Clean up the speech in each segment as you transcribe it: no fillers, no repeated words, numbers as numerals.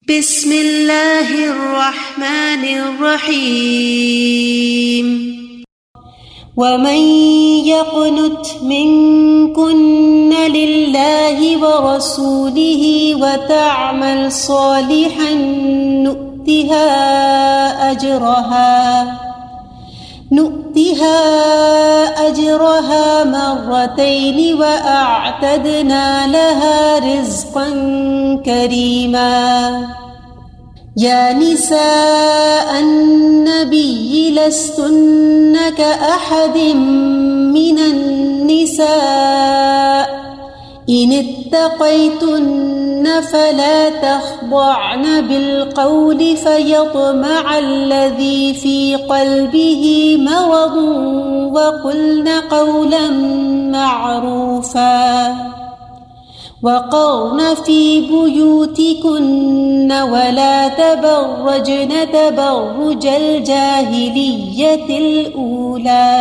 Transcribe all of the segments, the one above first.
بسم اللہ الرحمن الرحیم ومن يقنت منكن لله ورسوله وتعمل صالحا نؤتها أجرها مرتين وأعتدنا لها رزقا كريما يا نساء النبي لستن كأحد من النساء إن اتقيتن فلا تخضعن بالقول فيطمع الذي في قلبه مرض وقلن قولا معروفا وقرن في بيوتكن ولا تبرجن تبرج الجاهلية الأولى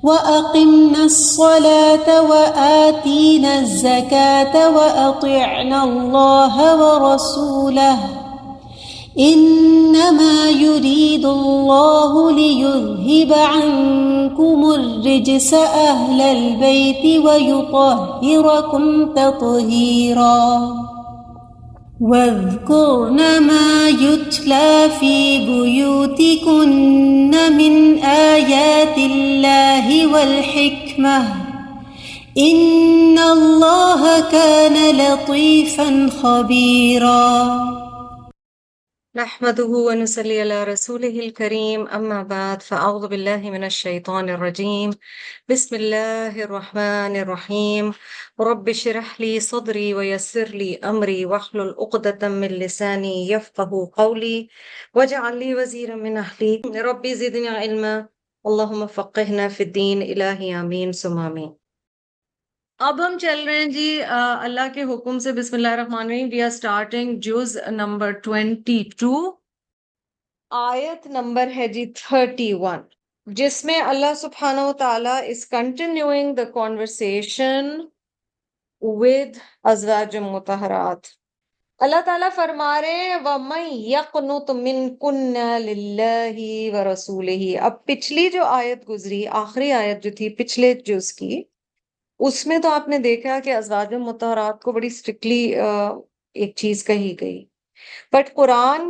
وأقمنا الصلاة وآتينا الزكاة وأطعنا الله ورسوله إنما يريد الله ليذهب عنكم الرجس أهل البيت ويطهركم تطهيرا واذكرن ما يتلى في بيوتكن من آيات الله والحكمة إن الله كان لطيفا خبيرا نحمده ونصلي على رسوله الكريم أما بعد فأعوذ بالله من الشيطان الرجيم بسم الله الرحمن الرحيم رب اشرح لي صدري ويسر لي أمري واحلل عقدة من لساني يفقه قولي واجعل لي وزيرا من أهلي ربي زدني علما اللهم فقهنا في الدين إلهي آمين ثم آمين۔ اب ہم چل رہے ہیں جی اللہ کے حکم سے بسم اللہ الرحمن الرحیم وی آر اسٹارٹنگ جز نمبر 22 آیت نمبر ہے جی 31 جس میں اللہ سبحانہ و تعالیٰ is continuing the conversation with ازواج مطہرات۔ اللہ تعالیٰ فرما رہے ہیں وَمَن يَقْنُتْ مِنْكُنَّ لِلَّهِ وَرَسُولِهِ۔ اب پچھلی جو آیت گزری آخری آیت جو تھی پچھلے جز کی اس میں تو آپ نے دیکھا کہ ازواج مطہرات کو بڑی اسٹرکٹلی ایک چیز کہی گئی، بٹ قرآن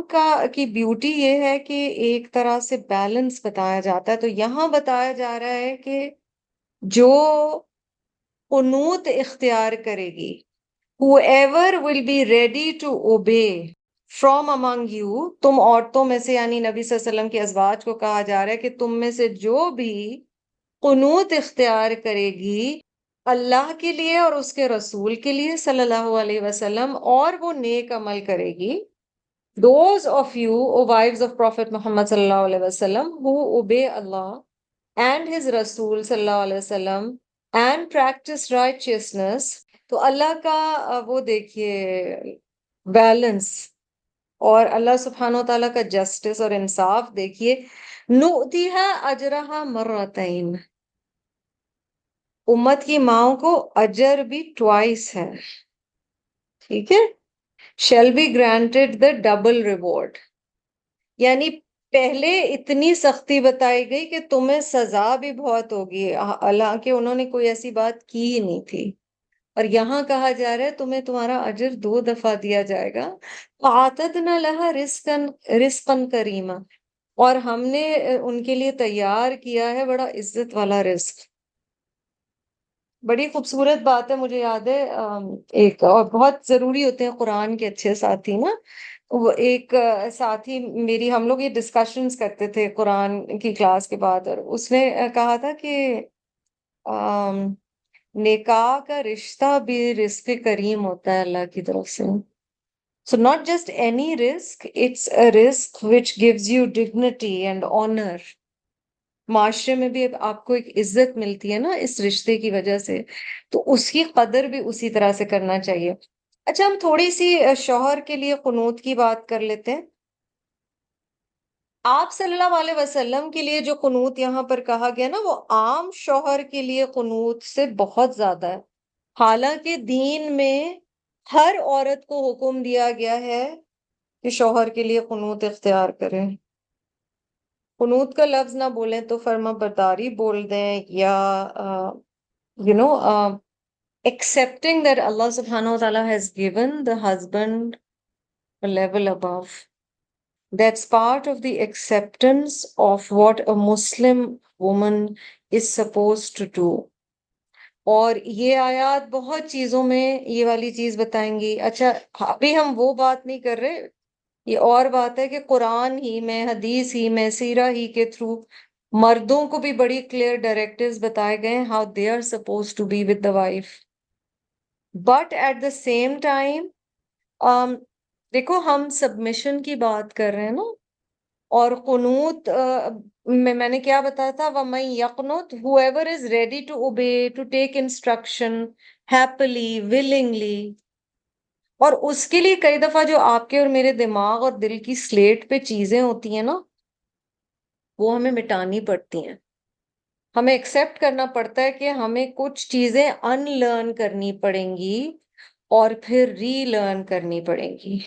کی بیوٹی یہ ہے کہ ایک طرح سے بیلنس بتایا جاتا ہے۔ تو یہاں بتایا جا رہا ہے کہ جو قنوت اختیار کرے گی whoever will be ready to obey from among you، تم عورتوں میں سے یعنی نبی صلی اللہ علیہ وسلم کی ازواج کو کہا جا رہا ہے کہ تم میں سے جو بھی قنوت اختیار کرے گی اللہ کے لیے اور اس کے رسول کے لیے صلی اللہ علیہ وسلم اور وہ نیک عمل کرے گی those of you O wives of Prophet Muhammad صلی اللہ علیہ وسلم who obey Allah and his Rasul صلی اللہ علیہ وسلم and practice righteousness، تو اللہ کا وہ دیکھیے بیلنس اور اللہ سبحانہ و تعالیٰ کا جسٹس اور انصاف دیکھیے نؤتیہا اجرہا مرتین، امت کی ماؤں کو اجر بھی ٹوائس ہے، ٹھیک ہے، shall be granted the double reward، یعنی پہلے اتنی سختی بتائی گئی کہ تمہیں سزا بھی بہت ہوگی حالانکہ انہوں نے کوئی ایسی بات کی ہی نہیں تھی، اور یہاں کہا جا رہا ہے تمہیں تمہارا اجر 2 دفعہ دیا جائے گا۔ وَأَعْتَدْنَا لَهَا رِزْقًا كَرِيمًا، اور ہم نے ان کے لیے تیار کیا ہے بڑا عزت والا رزق۔ بڑی خوبصورت بات ہے، مجھے یاد ہے ایک اور بہت ضروری ہوتے ہیں قرآن کے اچھے ساتھی نا، وہ ایک ساتھی میری، ہم لوگ یہ ڈسکشنز کرتے تھے قرآن کی کلاس کے بعد، اور اس نے کہا تھا کہ نکاح کا رشتہ بھی رزق کریم ہوتا ہے اللہ کی طرف سے۔ So not just any risk, it's a risk which gives you dignity and honor۔ معاشرے میں بھی آپ کو ایک عزت ملتی ہے نا اس رشتے کی وجہ سے، تو اس کی قدر بھی اسی طرح سے کرنا چاہیے۔ اچھا ہم تھوڑی سی شوہر کے لیے قنوت کی بات کر لیتے ہیں۔ آپ صلی اللہ علیہ وسلم کے لیے جو قنوت یہاں پر کہا گیا نا وہ عام شوہر کے لیے قنوت سے بہت زیادہ ہے، حالانکہ دین میں ہر عورت کو حکم دیا گیا ہے کہ شوہر کے لیے قنوت اختیار کریں. قنوت کا لفظ نہ بولیں تو فرما برداری بول دیں، یا you know accepting that Allah subhanahu wa ta'ala has given the husband a level above. That's part of the acceptance of what a Muslim woman is supposed to do. اور یہ آیات بہت چیزوں میں یہ والی چیز بتائیں گی. اچھا ابھی ہم وہ بات نہیں کر رہے، یہ اور بات ہے کہ قرآن ہی میں، حدیث ہی میں، سیرہ ہی کے تھرو مردوں کو بھی بڑی کلیئر ڈائریکٹیوز بتائے گئے ہیں how they are supposed to be with the wife. But at the same time دیکھو ہم سبمیشن کی بات کر رہے ہیں نا، اور قنوت میں نے کیا بتایا تھا، وَمَن يَقْنُتْ whoever is ready to obey, to take instruction happily, willingly. اور اس کے لیے کئی دفعہ جو آپ کے اور میرے دماغ اور دل کی سلیٹ پہ چیزیں ہوتی ہیں نا، وہ ہمیں مٹانی پڑتی ہیں. ہمیں ایکسیپٹ کرنا پڑتا ہے کہ ہمیں کچھ چیزیں ان لرن کرنی پڑیں گی اور پھر ری لرن کرنی پڑیں گی.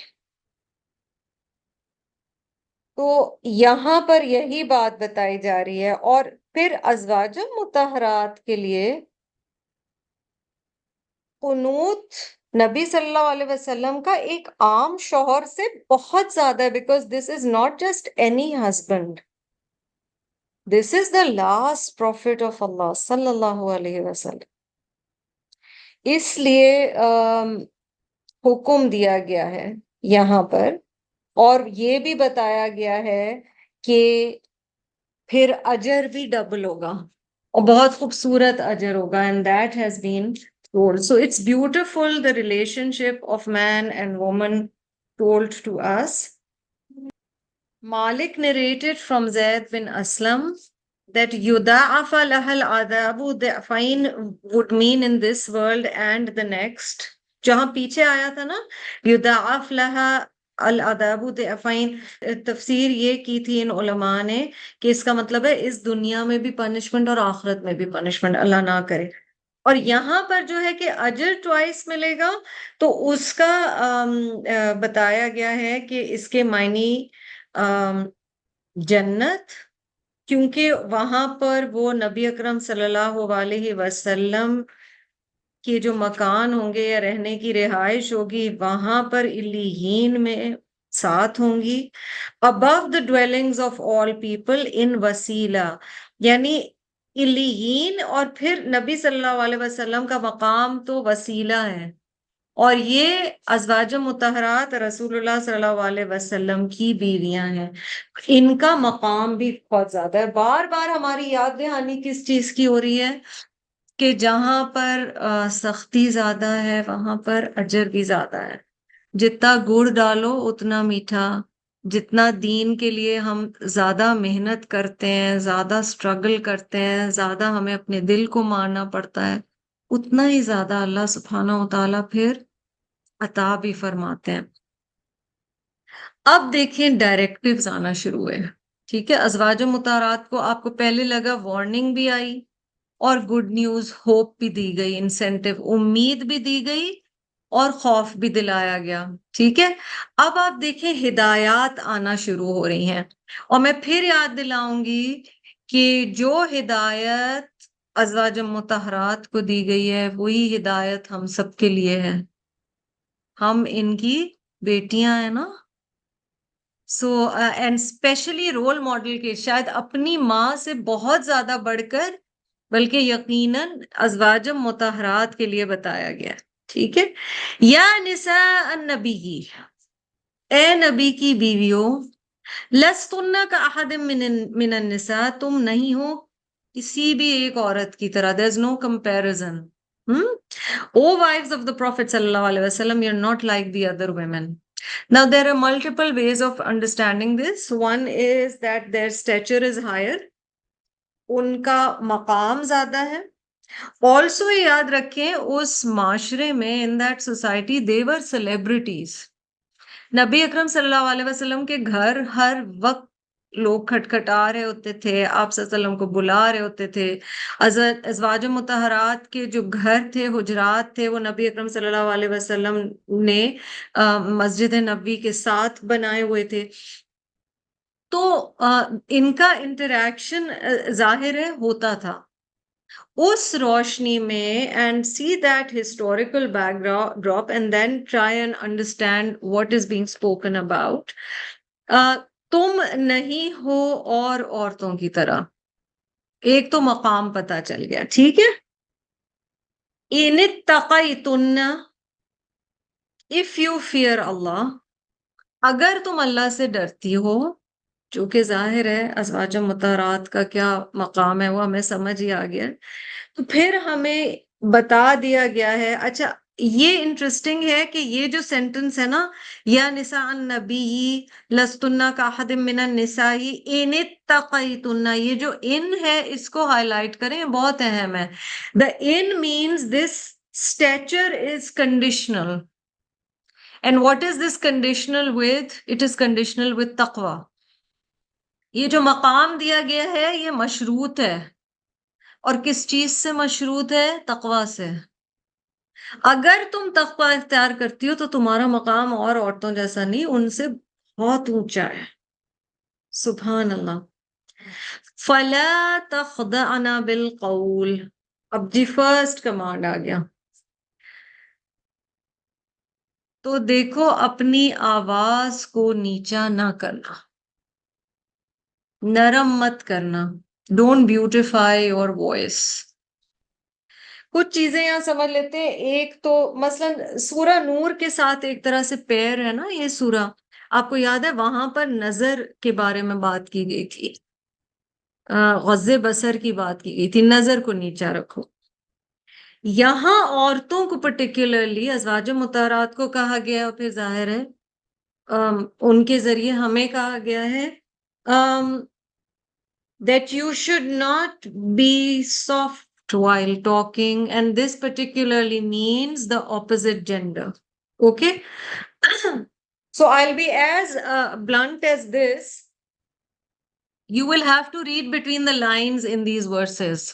تو یہاں پر یہی بات بتائی جا رہی ہے. اور پھر ازواج مطہرات کے لیے قنوت نبی صلی اللہ علیہ وسلم کا ایک عام شوہر سے بہت زیادہ ہے، because this is not just any husband, this is the last prophet of اللہ صلی اللہ علیہ وسلم. اس لیے حکم دیا گیا ہے یہاں پر، اور یہ بھی بتایا گیا ہے کہ پھر اجر بھی ڈبل ہوگا اور بہت خوبصورت اجر ہوگا. and that has been told. So it's beautiful, the relationship of man and woman told to us. Malik narrated from Zayd bin Aslam that yuda'afa lahal adabu da'fain would mean in this world and the next. جہاں پیچھے آیا تھا نا یدعف لہا العذاب ضعفین، تفسیر یہ کی تھی ان علماء نے کہ اس کا مطلب ہے اس دنیا میں بھی پنشمنٹ اور آخرت میں بھی پنشمنٹ، اللہ نہ کرے. اور یہاں پر جو ہے کہ اجر ٹوائس ملے گا، تو اس کا بتایا گیا ہے کہ اس کے معنی جنت، کیونکہ وہاں پر وہ نبی اکرم صلی اللہ علیہ وسلم کے جو مکان ہوں گے یا رہنے کی رہائش ہوگی، وہاں پر علیین میں ساتھ ہوں گی. above the dwellings of all people in وسیلہ، یعنی علیین اور پھر نبی صلی اللہ علیہ وسلم کا مقام تو وسیلہ ہے. اور یہ ازواج مطہرات رسول اللہ صلی اللہ علیہ وسلم کی بیویاں ہیں، ان کا مقام بھی بہت زیادہ ہے. بار بار ہماری یاد دہانی کس چیز کی ہو رہی ہے کہ جہاں پر سختی زیادہ ہے وہاں پر اجر بھی زیادہ ہے. جتنا گڑ ڈالو اتنا میٹھا، جتنا دین کے لیے ہم زیادہ محنت کرتے ہیں، زیادہ سٹرگل کرتے ہیں، زیادہ ہمیں اپنے دل کو مارنا پڑتا ہے، اتنا ہی زیادہ اللہ سبحانہ و تعالیٰ پھر عطا بھی فرماتے ہیں. اب دیکھیں ڈائریکٹیوز آنا شروع ہوئے. ٹھیک ہے، ازواج مطہرات کو آپ کو پہلے لگا وارننگ بھی آئی اور گڈ نیوز، ہوپ بھی دی گئی، انسینٹیو، امید بھی دی گئی اور خوف بھی دلایا گیا. ٹھیک ہے، اب آپ دیکھیں ہدایات آنا شروع ہو رہی ہیں، اور میں پھر یاد دلاؤں گی کہ جو ہدایت ازواج مطہرات کو دی گئی ہے وہی ہدایت ہم سب کے لیے ہے. ہم ان کی بیٹیاں ہیں نا. So and specially role model کے شاید اپنی ماں سے بہت زیادہ بڑھ کر، بلکہ یقیناً ازواج مطہرات کے لیے بتایا گیا. ٹھیک ہے، یا نساء النبی، اے نبی کی بیویوں، لستن کا احد من النساء، تم نہیں ہو کسی بھی ایک عورت کی طرح. there is no comparison. O wives of the Prophet sallallahu alaihi wasallam, you're not like the other women. Now there are multiple ways of understanding this. One is that their stature is higher, ان کا مقام زیادہ ہے. Also یاد رکھیں اس معاشرے میں in that society they were celebrities. نبی اکرم صلی اللہ علیہ وسلم کے گھر ہر وقت لوگ کھٹکھٹا رہے ہوتے تھے، آپ صلی اللہ علیہ وسلم کو بلا رہے ہوتے تھے. ازواج مطہرات کے جو گھر تھے، حجرات تھے، وہ نبی اکرم صلی اللہ علیہ وسلم نے مسجد نبوی کے ساتھ بنائے ہوئے تھے. تو ان کا انٹریکشن ظاہر ہے ہوتا تھا. اس روشنی میں and see that historical backdrop and then try and understand what is being spoken about. تم نہیں ہو اور عورتوں کی طرح. ایک تو مقام پتہ چل گیا، ٹھیک ہے. ان اتقیتن، if you fear اللہ، اگر تم اللہ سے ڈرتی ہو، جو کہ ظاہر ہے ازواج مطہرات کا کیا مقام ہے وہ ہمیں سمجھ ہی آ گیا. تو پھر ہمیں بتا دیا گیا ہے. اچھا یہ انٹرسٹنگ ہے کہ یہ جو سینٹنس ہے نا، یا نساء النبی لستن کاحد من النساء ان اتقیتن، یہ جو ان ہے اس کو ہائی لائٹ کریں، یہ بہت اہم ہے. The in means this stature is conditional. And what is this conditional with? It is conditional with taqwa. یہ جو مقام دیا گیا ہے یہ مشروط ہے. اور کس چیز سے مشروط ہے؟ تقوی سے. اگر تم تقوی اختیار کرتی ہو تو تمہارا مقام اور عورتوں جیسا نہیں، ان سے بہت اونچا ہے. سبحان اللہ. فَلَا تَخْضَعْنَ بِالْقَوْلِ. اب جی فرسٹ کمانڈ آ گیا. تو دیکھو اپنی آواز کو نیچا نہ کرنا، نرم مت کرنا. Don't beautify your voice. کچھ چیزیں یہاں سمجھ لیتے ہیں. ایک تو مثلا سورہ نور کے ساتھ ایک طرح سے پیر ہے نا یہ سورہ. آپ کو یاد ہے وہاں پر نظر کے بارے میں بات کی گئی تھی، غض بصر کی بات کی گئی تھی، نظر کو نیچا رکھو. یہاں عورتوں کو پرٹیکولرلی ازواج مطہرات کو کہا گیا، اور پھر ظاہر ہے ان کے ذریعے ہمیں کہا گیا ہے that you should not be soft while talking, and this particularly means the opposite gender. Okay? So I'll be as blunt as this. You will have to read between the lines in these verses.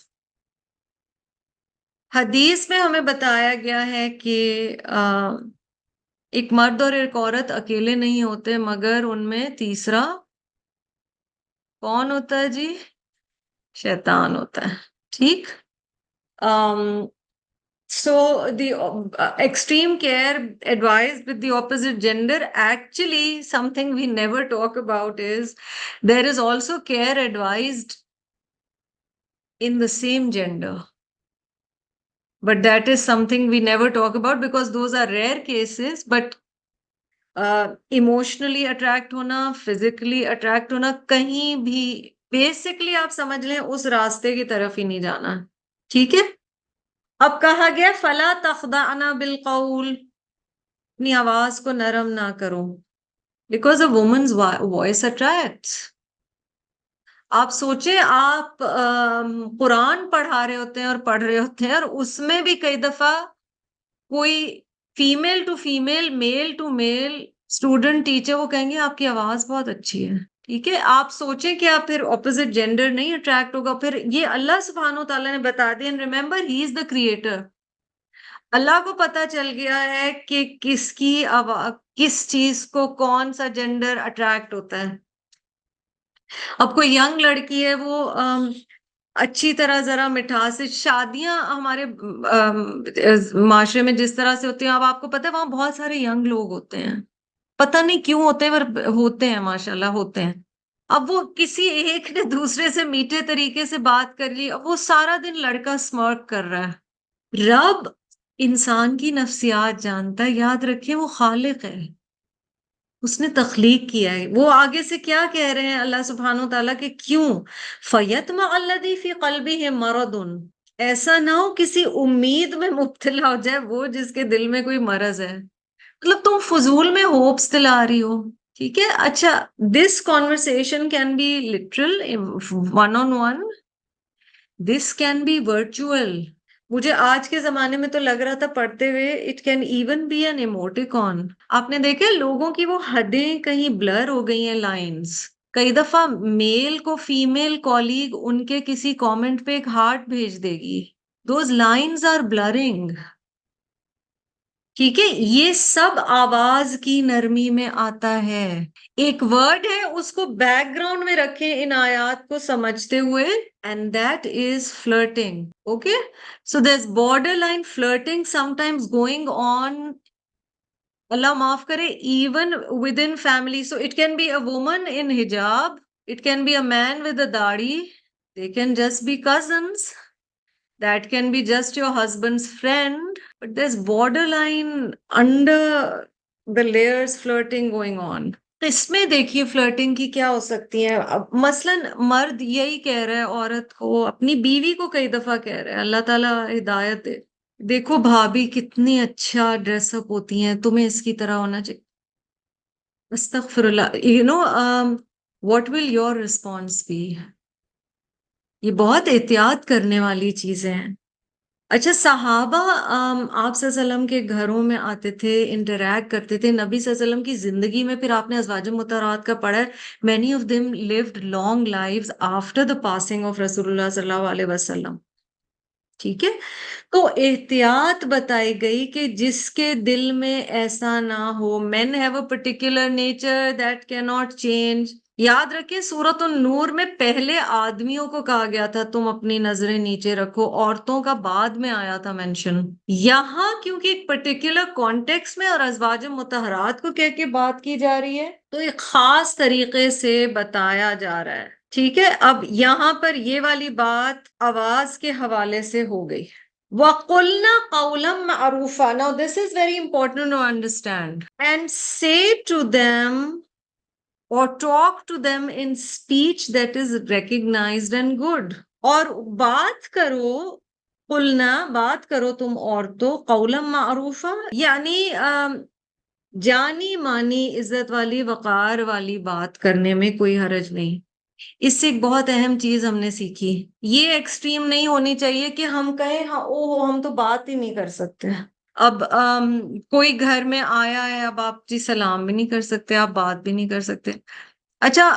حدیث میں ہمیں بتایا گیا ہے کہ ایک مرد اور ایک عورت اکیلے نہیں ہوتے مگر ان میں تیسرا کون ہوتا ہے جی؟ شیطان ہوتا ہے. ٹھیک. So the extreme care advised with the opposite gender, actually something we never talk about is there is also care advised in the same gender. But that is something we never talk about because those are rare cases. But emotionally attract ہونا، physically attract ہونا، کہیں بھی basically آپ سمجھ لیں اس راستے کی طرف ہی نہیں جانا. ٹھیک ہے. اب کہا گیا فلا تخضعن بالقول، اپنی آواز کو نرم نہ کرو. Because a woman's voice attracts. آپ سوچیں آپ قرآن پڑھا رہے ہوتے ہیں اور پڑھ رہے ہوتے ہیں، اور اس میں بھی کئی دفعہ کوئی female to female, male to male student teacher وہ کہیں گے آپ کی آواز بہت اچھی ہے. ٹھیک ہے. آپ سوچیں کہ آپ پھر اپوزٹ جینڈر نہیں اٹریکٹ ہوگا. پھر یہ اللہ سبحانہ تعالیٰ نے بتا دیا. And remember he is the creator. اللہ کو پتا چل گیا ہے کہ کس چیز کو کون سا جینڈر اٹریکٹ ہوتا ہے. اب کوئی ینگ لڑکی ہے وہ اچھی طرح ذرا مٹھاس سے، شادیاں ہمارے معاشرے میں جس طرح سے ہوتی ہیں، اب آپ کو پتہ ہے وہاں بہت سارے ینگ لوگ ہوتے ہیں، پتہ نہیں کیوں ہوتے ہیں پر ہوتے ہیں، ماشاءاللہ ہوتے ہیں. اب وہ کسی ایک نے دوسرے سے میٹھے طریقے سے بات کر لی، اب وہ سارا دن لڑکا اسمرک کر رہا ہے. رب انسان کی نفسیات جانتا ہے. یاد رکھیں وہ خالق ہے، اس نے تخلیق کیا ہے. وہ آگے سے کیا کہہ رہے ہیں اللہ سبحانہ وتعالیٰ کہ کیوں فَيَطْمَعَ الَّذِي فِي قَلْبِهِ مَرَضٌ، ایسا نہ ہو کسی امید میں مبتلا ہو جائے وہ جس کے دل میں کوئی مرض ہے. مطلب تم فضول میں ہوپس دلا رہی ہو. ٹھیک ہے. اچھا this conversation can be literal one on one, this can be virtual. مجھے آج کے زمانے میں تو لگ رہا تھا پڑھتے ہوئے it can even be an emoticon. آپ نے دیکھا لوگوں کی وہ حدیں کہیں بلر ہو گئی ہیں، لائنز. کئی دفعہ میل کو فیمیل کالیگ ان کے کسی کامنٹ پہ ایک ہارٹ بھیج دے گی. Those lines are blurring. ٹھیک ہے، یہ سب آواز کی نرمی میں آتا ہے. ایک ورڈ ہے، اس کو بیک گراؤنڈ میں رکھیں ان آیات کو سمجھتے ہوئے، and that is flirting. Okay, so there is borderline flirting sometimes going on. اللہ معاف کرے، even with in family. So it can be a woman in حجاب، it can be a man with a داڑھی، they can just be cousins. That can be just your husband's friend, but there's borderline under the layers flirting going on. اس میں دیکھیے فلرٹنگ کی کیا ہو سکتی ہے. اب مثلاً مرد یہی کہہ رہا ہے عورت کو، اپنی بیوی کو کئی دفعہ کہہ رہا ہے، اللہ تعالیٰ ہدایت دے، دیکھو بھابھی کتنی اچھا ڈریس اپ ہوتی ہیں، تمہیں اس کی طرح ہونا چاہیے. استغفر اللہ. What will your response be? یہ بہت احتیاط کرنے والی چیزیں ہیں. اچھا، صحابہ آپ صلی اللہ علیہ وسلم کے گھروں میں آتے تھے، انٹریکٹ کرتے تھے. نبی صلی اللہ علیہ وسلم کی زندگی میں پھر آپ نے ازواج مطہرات کا پڑھا ہے. Many of them lived long lives after the passing of رسول اللہ صلی اللہ علیہ وسلم. ٹھیک ہے، تو احتیاط بتائی گئی کہ جس کے دل میں ایسا نہ ہو. Man have a particular nature that کی ناٹ چینج. یاد رکھیں سورۃ النور میں پہلے آدمیوں کو کہا گیا تھا تم اپنی نظریں نیچے رکھو، عورتوں کا بعد میں آیا تھا مینشن. یہاں کیونکہ ایک پرٹیکولر کانٹیکس میں اور ازواج مطہرات کو کہہ کے بات کی جا رہی ہے، تو ایک خاص طریقے سے بتایا جا رہا ہے. ٹھیک ہے، اب یہاں پر یہ والی بات آواز کے حوالے سے ہو گئی. وَقُلْنَا قَوْلًا مَعْرُوفًا. Now this is very important to understand. And say to them or talk to them in speech that is recognized and good. اور بات کرو، قلنا بات کرو تم عورتوں، قولا معروفا یعنی جانی مانی عزت والی وقار والی بات کرنے میں کوئی حرج نہیں. اس سے ایک بہت اہم چیز ہم نے سیکھی، یہ ایکسٹریم نہیں ہونی چاہیے کہ ہم کہیں ہاں او ہم تو بات ہی نہیں کر سکتے. اب کوئی گھر میں آیا ہے، اب آپ جی سلام بھی نہیں کر سکتے، آپ بات بھی نہیں کر سکتے. اچھا،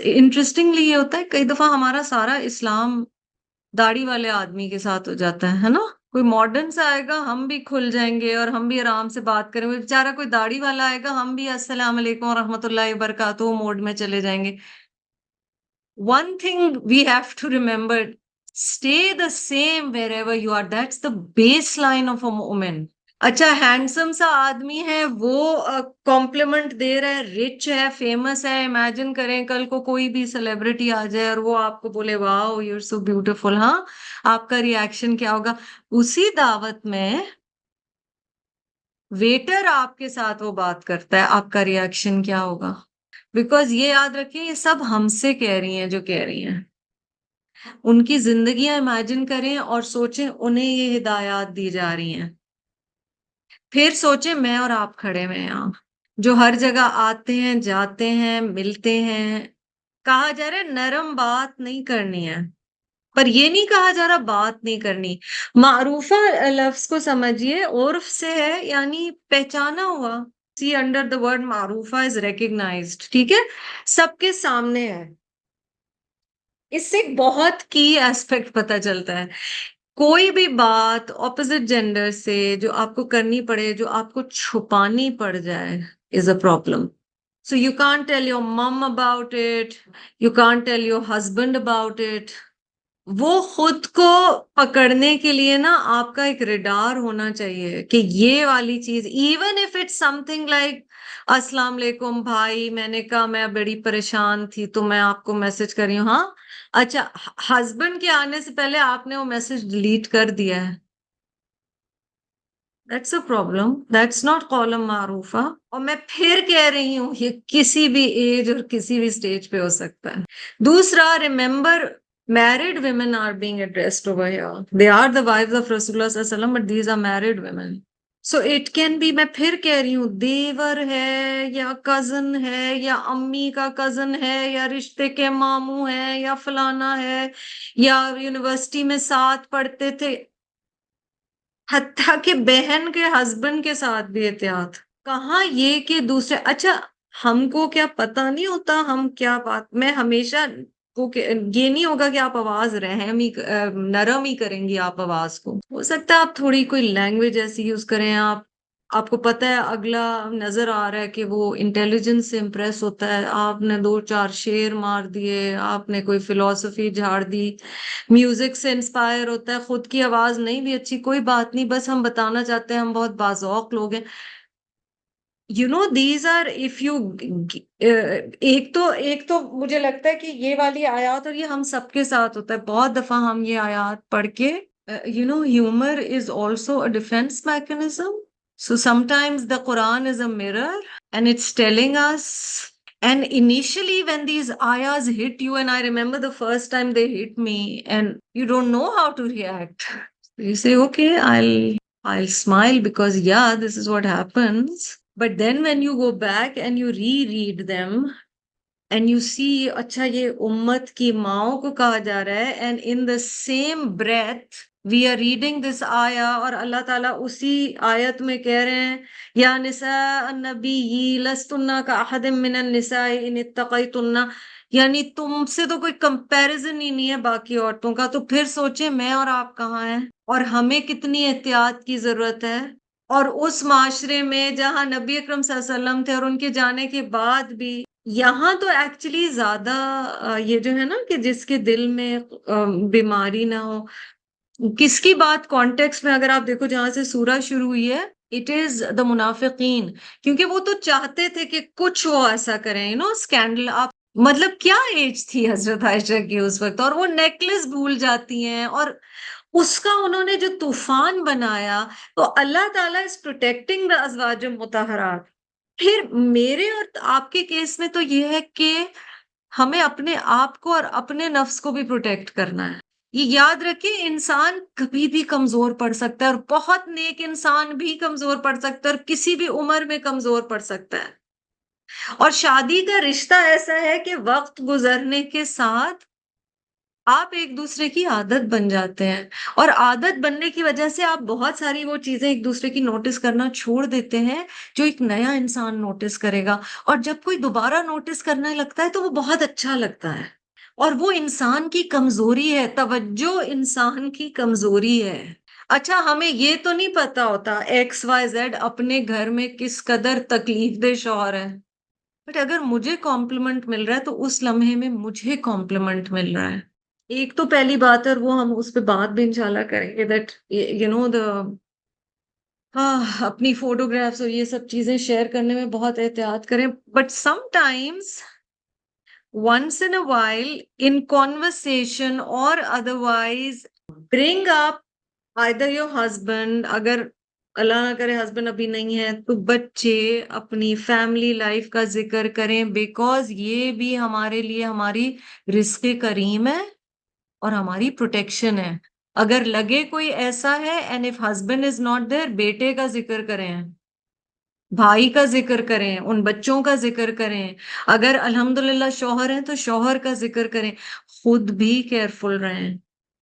انٹرسٹنگلی یہ ہوتا ہے کئی دفعہ ہمارا سارا اسلام داڑھی والے آدمی کے ساتھ ہو جاتا ہے نا. کوئی ماڈرن سے آئے گا ہم بھی کھل جائیں گے اور ہم بھی آرام سے بات کریں گے. بیچارہ کوئی داڑھی والا آئے گا ہم بھی السلام علیکم ورحمۃ اللہ وبرکاتہ موڈ میں چلے جائیں گے. One thing we have to remember, stay the same wherever you are. That's the baseline of a moment. اچھا، ہینڈسم سا آدمی ہے، وہ کمپلیمنٹ دے رہا ہے، رچ ہے، فیمس ہے. امیجن کریں کل کو کوئی بھی سیلیبریٹی آ جائے اور وہ آپ کو بولے واو یو آر سو بیوٹیفل، ہاں آپ کا ریئیکشن کیا ہوگا؟ اسی دعوت میں ویٹر آپ کے ساتھ وہ بات کرتا ہے، آپ کا ریئیکشن کیا ہوگا؟ بیکاز یہ یاد رکھیں یہ سب ہم سے کہہ رہی ہیں جو کہہ رہی ہیں. ان کی زندگیاں امیجن کریں اور سوچیں انہیں یہ ہدایات دی جا رہی ہیں. پھر سوچیں میں اور آپ کھڑے ہوئے ہیں یہاں، جو ہر جگہ آتے ہیں جاتے ہیں ملتے ہیں. کہا جا رہا ہے نرم بات نہیں کرنی ہے، پر یہ نہیں کہا جا رہا بات نہیں کرنی. معروفہ لفظ کو سمجھیے، عرف سے ہے یعنی پہچانا ہوا. سی انڈر دا ورڈ معروفہ از ریکگنائزڈ. ٹھیک ہے، سب کے سامنے ہے. اس سے ایک بہت کی ایسپیکٹ پتہ چلتا ہے. کوئی بھی بات اپوزٹ جینڈر سے جو آپ کو کرنی پڑے، جو آپ کو چھپانی پڑ جائے، is a problem. So you can't tell your mom about it, you can't tell your husband about it. وہ خود کو پکڑنے کے لیے نا آپ کا ایک ریڈار ہونا چاہیے کہ یہ والی چیز، even if it's something like السلام علیکم بھائی، میں نے کہا میں بڑی پریشان تھی تو میں آپ کو میسج کر رہی ہوں. ہاں اچھا، ہسبینڈ کے آنے سے پہلے آپ نے وہ میسج ڈیلیٹ کر دیا ہے، that's a problem, that's not قول معروفہ. اور میں پھر کہہ رہی ہوں یہ کسی بھی ایج اور کسی بھی سٹیج پہ ہو سکتا ہے. دوسرا، remember married women are being addressed over here. They are the wives of Rasulullah sallallahu alaihi wasallam, but these are married women. So it can be، میں پھر کہہ رہی ہوں، دیور ہے یا کزن ہے یا امی کا کزن ہے یا رشتے کے ماموں ہے یا فلانا ہے یا یونیورسٹی میں ساتھ پڑھتے تھے، حتیٰ کہ بہن کے ہسبینڈ کے ساتھ بھی احتیاط. کہاں یہ کہ دوسرے، اچھا ہم کو کیا پتا نہیں ہوتا ہم کیا بات. میں ہمیشہ یہ نہیں ہوگا کہ آپ آواز نرم ہی کریں گی آپ آواز کو. ہو سکتا ہے آپ تھوڑی کوئی لینگویج ایسی یوز کریں. آپ کو پتا ہے اگلا نظر آ رہا ہے کہ وہ انٹیلیجنس سے امپریس ہوتا ہے, آپ نے 2-4 شعر مار دیے, آپ نے کوئی فلسفی جھاڑ دی, میوزک سے انسپائر ہوتا ہے, خود کی آواز نہیں بھی اچھی کوئی بات نہیں, بس ہم بتانا چاہتے ہیں ہم بہت باذوق لوگ ہیں. دیز آر اف یو ایک تو مجھے لگتا ہے کہ یہ والی آیات, اور یہ ہم سب کے ساتھ ہوتا ہے, بہت دفعہ ہم یہ آیات پڑھ کے humor is also a defense mechanism. So sometimes the Quran is a mirror and it's telling us. And initially when these ayahs hit you, and I remember the first time they hit me and you don't know how to react. You say, okay, I'll smile because yeah, this is what happens. But then when you go back and you reread them and you see, اچھا یہ امت کی ماؤں کو کہا جا رہا ہے, and in the same breath we are reading this آیا, اور اللہ تعالیٰ اسی آیت میں کہہ رہے ہیں یا نساء النبی لستن کاحد من النساء ان اتقیتن, یعنی تم سے تو کوئی کمپیریزن ہی نہیں ہے باقی عورتوں کا. تو پھر سوچیں میں اور آپ کہاں ہیں, اور ہمیں کتنی احتیاط کی ضرورت ہے. اور اس معاشرے میں جہاں نبی اکرم صلی اللہ علیہ وسلم تھے, اور ان کے جانے کے بعد بھی یہاں تو ایکچولی زیادہ یہ جو ہے نا کہ جس کے دل میں بیماری نہ ہو. کس کی بات کانٹیکسٹ میں اگر آپ دیکھو جہاں سے سورہ شروع ہوئی ہے, اٹ از دا منافقین, کیونکہ وہ تو چاہتے تھے کہ کچھ وہ ایسا کریں اسکینڈل. آپ مطلب کیا ایج تھی حضرت عائشہ کی اس وقت, اور وہ نیکلس بھول جاتی ہیں, اور اس کا انہوں نے جو طوفان بنایا. تو اللہ تعالیٰ از پروٹیکٹنگ دا ازواج المطہرات. پھر میرے اور آپ کے کیس میں تو یہ ہے کہ ہمیں اپنے آپ کو اور اپنے نفس کو بھی پروٹیکٹ کرنا ہے. یہ یاد رکھیں, انسان کبھی بھی کمزور پڑ سکتا ہے, اور بہت نیک انسان بھی کمزور پڑ سکتا ہے, اور کسی بھی عمر میں کمزور پڑ سکتا ہے. اور شادی کا رشتہ ایسا ہے کہ وقت گزرنے کے ساتھ آپ ایک دوسرے کی عادت بن جاتے ہیں, اور عادت بننے کی وجہ سے آپ بہت ساری وہ چیزیں ایک دوسرے کی نوٹس کرنا چھوڑ دیتے ہیں جو ایک نیا انسان نوٹس کرے گا. اور جب کوئی دوبارہ نوٹس کرنے لگتا ہے تو وہ بہت اچھا لگتا ہے, اور وہ انسان کی کمزوری ہے, توجہ انسان کی کمزوری ہے. اچھا ہمیں یہ تو نہیں پتا ہوتا XYZ اپنے گھر میں کس قدر تکلیف دہ شوہر ہے, بٹ اگر مجھے کمپلیمنٹ مل رہا ہے تو اس لمحے میں مجھے کمپلیمنٹ مل رہا ہے. ایک تو پہلی بات ہے, اور وہ ہم اس پہ بات بھی انشاءاللہ کریں گے, دیٹ اپنی فوٹوگرافس اور یہ سب چیزیں شیئر کرنے میں بہت احتیاط کریں. But some times once in a while in conversation or otherwise bring up either your husband, اگر اللہ نہ کرے ہسبینڈ ابھی نہیں ہے تو بچے, اپنی فیملی لائف کا ذکر کریں, بیکاز یہ بھی ہمارے لیے ہماری رزق کریم ہے اور ہماری پروٹیکشن ہے. اگر لگے کوئی ایسا ہے, and if husband is not there, بیٹے کا ذکر کریں, بھائی کا ذکر کریں, ان بچوں کا ذکر کریں. اگر الحمدللہ شوہر ہیں تو شوہر کا ذکر کریں. خود بھی کیئرفل رہیں,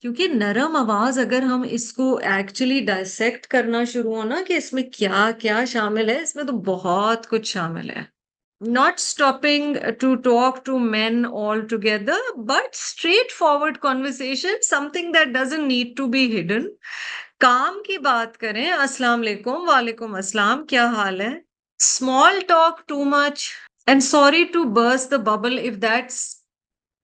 کیونکہ نرم آواز اگر ہم اس کو ایکچولی ڈائسیکٹ کرنا شروع ہو نا کہ اس میں کیا کیا شامل ہے, اس میں تو بہت کچھ شامل ہے. Not stopping to talk to men altogether, but straightforward conversation, something that doesn't need to be hidden. کام کی بات کریں, السلام علیکم, وعلیکم السلام, کیا حال ہے. Small talk too much, and sorry to burst the bubble if that's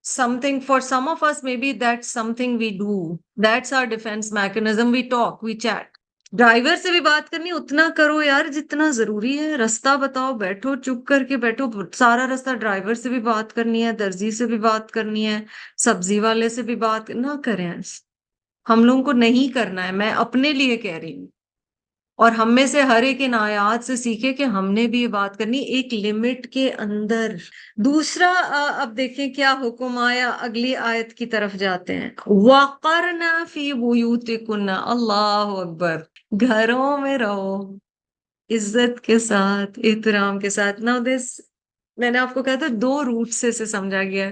something for some of us, maybe that's something we do. That's our defense mechanism. We talk, we chat. Driver سے بھی بات کرنی اتنا کرو یار جتنا ضروری ہے. رستہ بتاؤ, بیٹھو, چپ کر کے بیٹھو, سارا رستہ ڈرائیور سے بھی بات کرنی ہے, درزی سے بھی بات کرنی ہے, سبزی والے سے بھی بات نہ کریں. ہم لوگوں کو نہیں کرنا ہے, میں اپنے لیے کہہ رہی ہوں. اور ہم میں سے ہر ایک ان آیات سے سیکھے کہ ہم نے بھی یہ بات کرنی ایک لمٹ کے اندر. دوسرا اب دیکھیں کیا حکم آیا, اگلی آیت کی طرف جاتے ہیں. وَقَرْنَ فِي بُيُوتِكُنَّ, اللہ اکبر, گھروں میں رہو عزت کے ساتھ, احترام کے ساتھ. Now this میں نے آپ کو کہا تھا 2 روٹ سے سمجھا گیا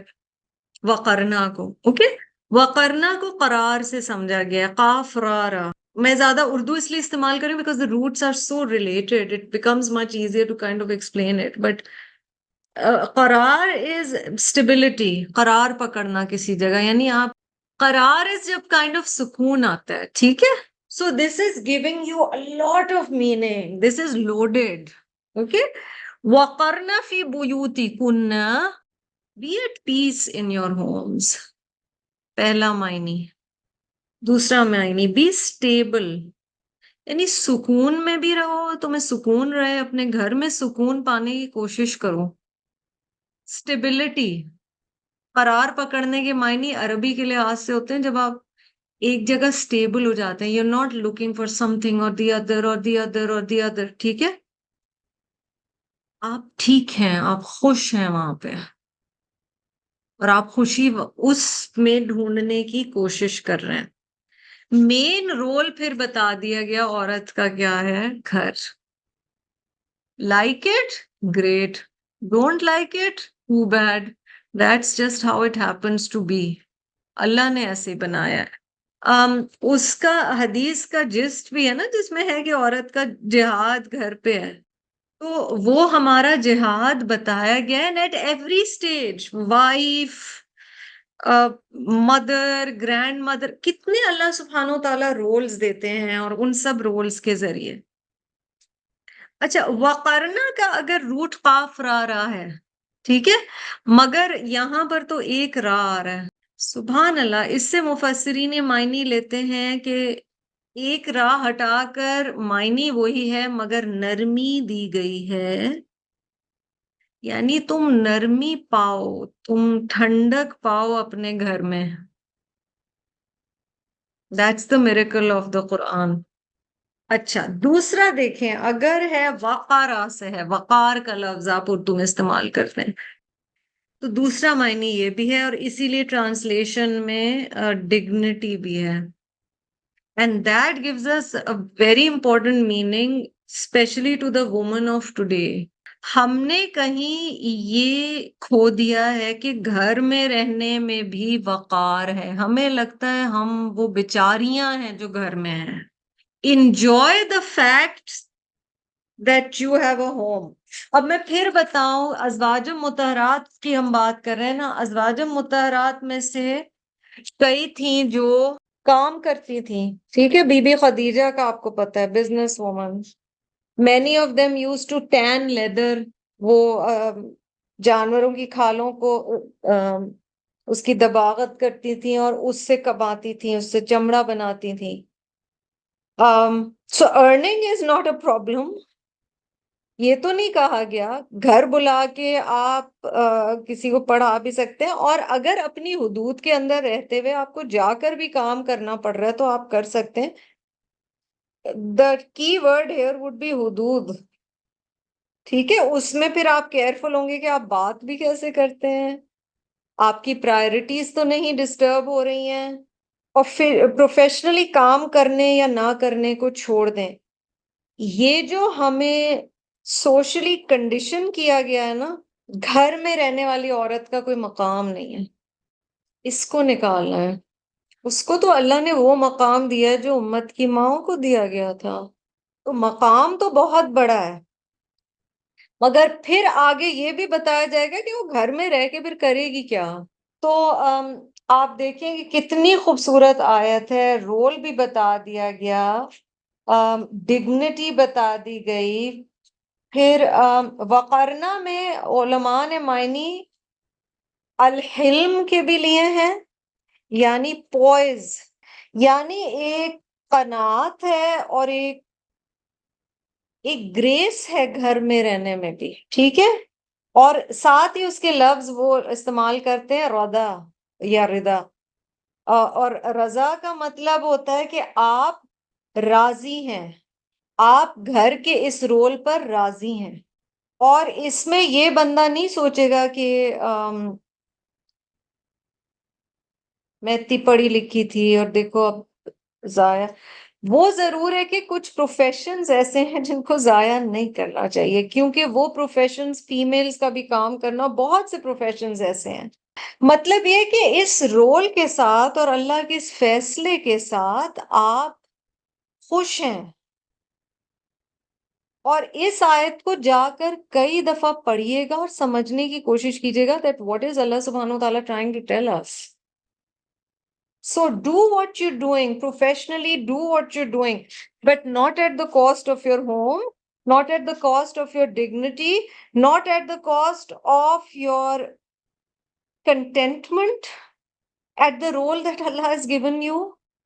وقرنا کو. اوکے, وقرنا کو قرار سے سمجھا گیا, قاف را را. میں زیادہ اردو اس لیے استعمال کروں because the roots are so related, it becomes much easier to kind of explain it. But قرار از اسٹیبلٹی، قرار پکڑنا کسی جگہ، یعنی آپ قرار از جب کائنڈ آف سکون آتا ہے، ٹھیک ہے. So this is giving you a lot of meaning, this is loaded. Okay. وقرن فی بیوتکن، be at peace in your homes, پہلا معنی. دوسرا معنی بی اسٹیبل، یعنی سکون میں بھی رہو، تمہیں سکون رہے، اپنے گھر میں سکون پانے کی کوشش کرو. اسٹیبلٹی، قرار پکڑنے کے معنی عربی کے لحاظ سے ہوتے ہیں جب آپ ایک جگہ اسٹیبل ہو جاتے ہیں. You are not looking for something or the other اور دی ادر اور دی ادر، ٹھیک ہے. آپ ٹھیک ہیں، آپ خوش ہیں وہاں پہ، اور آپ خوشی اس میں ڈھونڈنے کی کوشش کر رہے ہیں. مین رول پھر بتا دیا گیا عورت کا کیا ہے، گھر. Like it great, don't like it too bad, that's just how it happens to be. اللہ نے ایسے بنایا ہے. اس کا حدیث کا جسٹ بھی ہے نا، جس میں ہے کہ عورت کا جہاد گھر پہ ہے، تو وہ ہمارا جہاد بتایا گیا ہے at every stage. Wife, mother, grandmother, کتنے اللہ سبحانہ و تعالیٰ رولز دیتے ہیں، اور ان سب رولز کے ذریعے. اچھا، وقرنا کا اگر روٹ قاف را رہا ہے، ٹھیک ہے، مگر یہاں پر تو ایک را آ رہا ہے. سبحان اللہ. اس سے مفسرین معنی لیتے ہیں کہ ایک راہ ہٹا کر معنی وہی ہے مگر نرمی دی گئی ہے، یعنی تم نرمی پاؤ، تم ٹھنڈک پاؤ اپنے گھر میں. That's the miracle of the قرآن. اچھا، دوسرا دیکھیں، اگر ہے وقارا سے ہے، وقار کا لفظ آپ اردو میں استعمال کرتے ہیں، تو دوسرا معنی یہ بھی ہے، اور اسی لیے ٹرانسلیشن میں ڈگنیٹی بھی ہے. And that gives us a very important meaning, especially to the woman of today. ہم نے کہیں یہ کھو دیا ہے کہ گھر میں رہنے میں بھی وقار ہے. ہمیں لگتا ہے ہم وہ بیچاریاں ہیں جو گھر میں ہیں. Enjoy the fact that you have a home. اب میں پھر بتاؤں، ازواج مطہرات کی ہم بات کر رہے ہیں نا، ازواج مطہرات میں سے کئی تھیں جو کام کرتی تھیں، ٹھیک ہے. بی بی خدیجہ کا آپ کو پتا ہے، business woman. Many of them use to tan leather, وہ جانوروں کی کھالوں کو اس کی دباغت کرتی تھیں اور اس سے کباتی تھیں، اس سے چمڑا بناتی تھیں. So earning is not a problem. یہ تو نہیں کہا گیا، گھر بلا کے آپ کسی کو پڑھا بھی سکتے ہیں، اور اگر اپنی حدود کے اندر رہتے ہوئے آپ کو جا کر بھی کام کرنا پڑ رہا ہے تو آپ کر سکتے ہیں. دا کی ورڈ ہیئر وڈ بی حدود، ٹھیک ہے. اس میں پھر آپ کیئرفل ہوں گے کہ آپ بات بھی کیسے کرتے ہیں، آپ کی پرائرٹیز تو نہیں ڈسٹرب ہو رہی ہیں، اور پھر پروفیشنلی کام کرنے یا نہ کرنے کو چھوڑ دیں. یہ جو ہمیں سوشلی کنڈیشن کیا گیا ہے نا، گھر میں رہنے والی عورت کا کوئی مقام نہیں ہے، اس کو نکالنا ہے. اس کو تو اللہ نے وہ مقام دیا ہے جو امت کی ماؤں کو دیا گیا تھا. تو مقام تو بہت بڑا ہے، مگر پھر آگے یہ بھی بتایا جائے گا کہ وہ گھر میں رہ کے پھر کرے گی کیا. تو آپ دیکھیں کہ کتنی خوبصورت آیت ہے. رول بھی بتا دیا گیا، ڈگنیٹی بتا دی گئی. پھر وقرنا میں علماء نے معنی الحلم کے بھی لیے ہیں، یعنی پوائز، یعنی ایک قناعت ہے اور ایک گریس ہے گھر میں رہنے میں بھی، ٹھیک ہے. اور ساتھ ہی اس کے لفظ وہ استعمال کرتے ہیں رضا یا رضا، اور رضا کا مطلب ہوتا ہے کہ آپ راضی ہیں، آپ گھر کے اس رول پر راضی ہیں. اور اس میں یہ بندہ نہیں سوچے گا کہ میں اتنی پڑھی لکھی تھی اور دیکھو اب ضائع. وہ ضرور ہے کہ کچھ پروفیشنز ایسے ہیں جن کو ضائع نہیں کرنا چاہیے، کیونکہ وہ پروفیشنز، فیمیلز کا بھی کام کرنا، بہت سے پروفیشنز ایسے ہیں. مطلب یہ کہ اس رول کے ساتھ اور اللہ کے اس فیصلے کے ساتھ آپ خوش ہیں، اور اس آیت کو جا کر کئی دفعہ پڑھیے گا اور سمجھنے کی کوشش کیجیے گا that what is Allah subhanahu wa ta'ala trying to tell us. So do what you're doing professionally, do what you're doing, but not at the cost of your home, not at the cost of your dignity, not at the cost of your contentment, at the role that Allah has given you.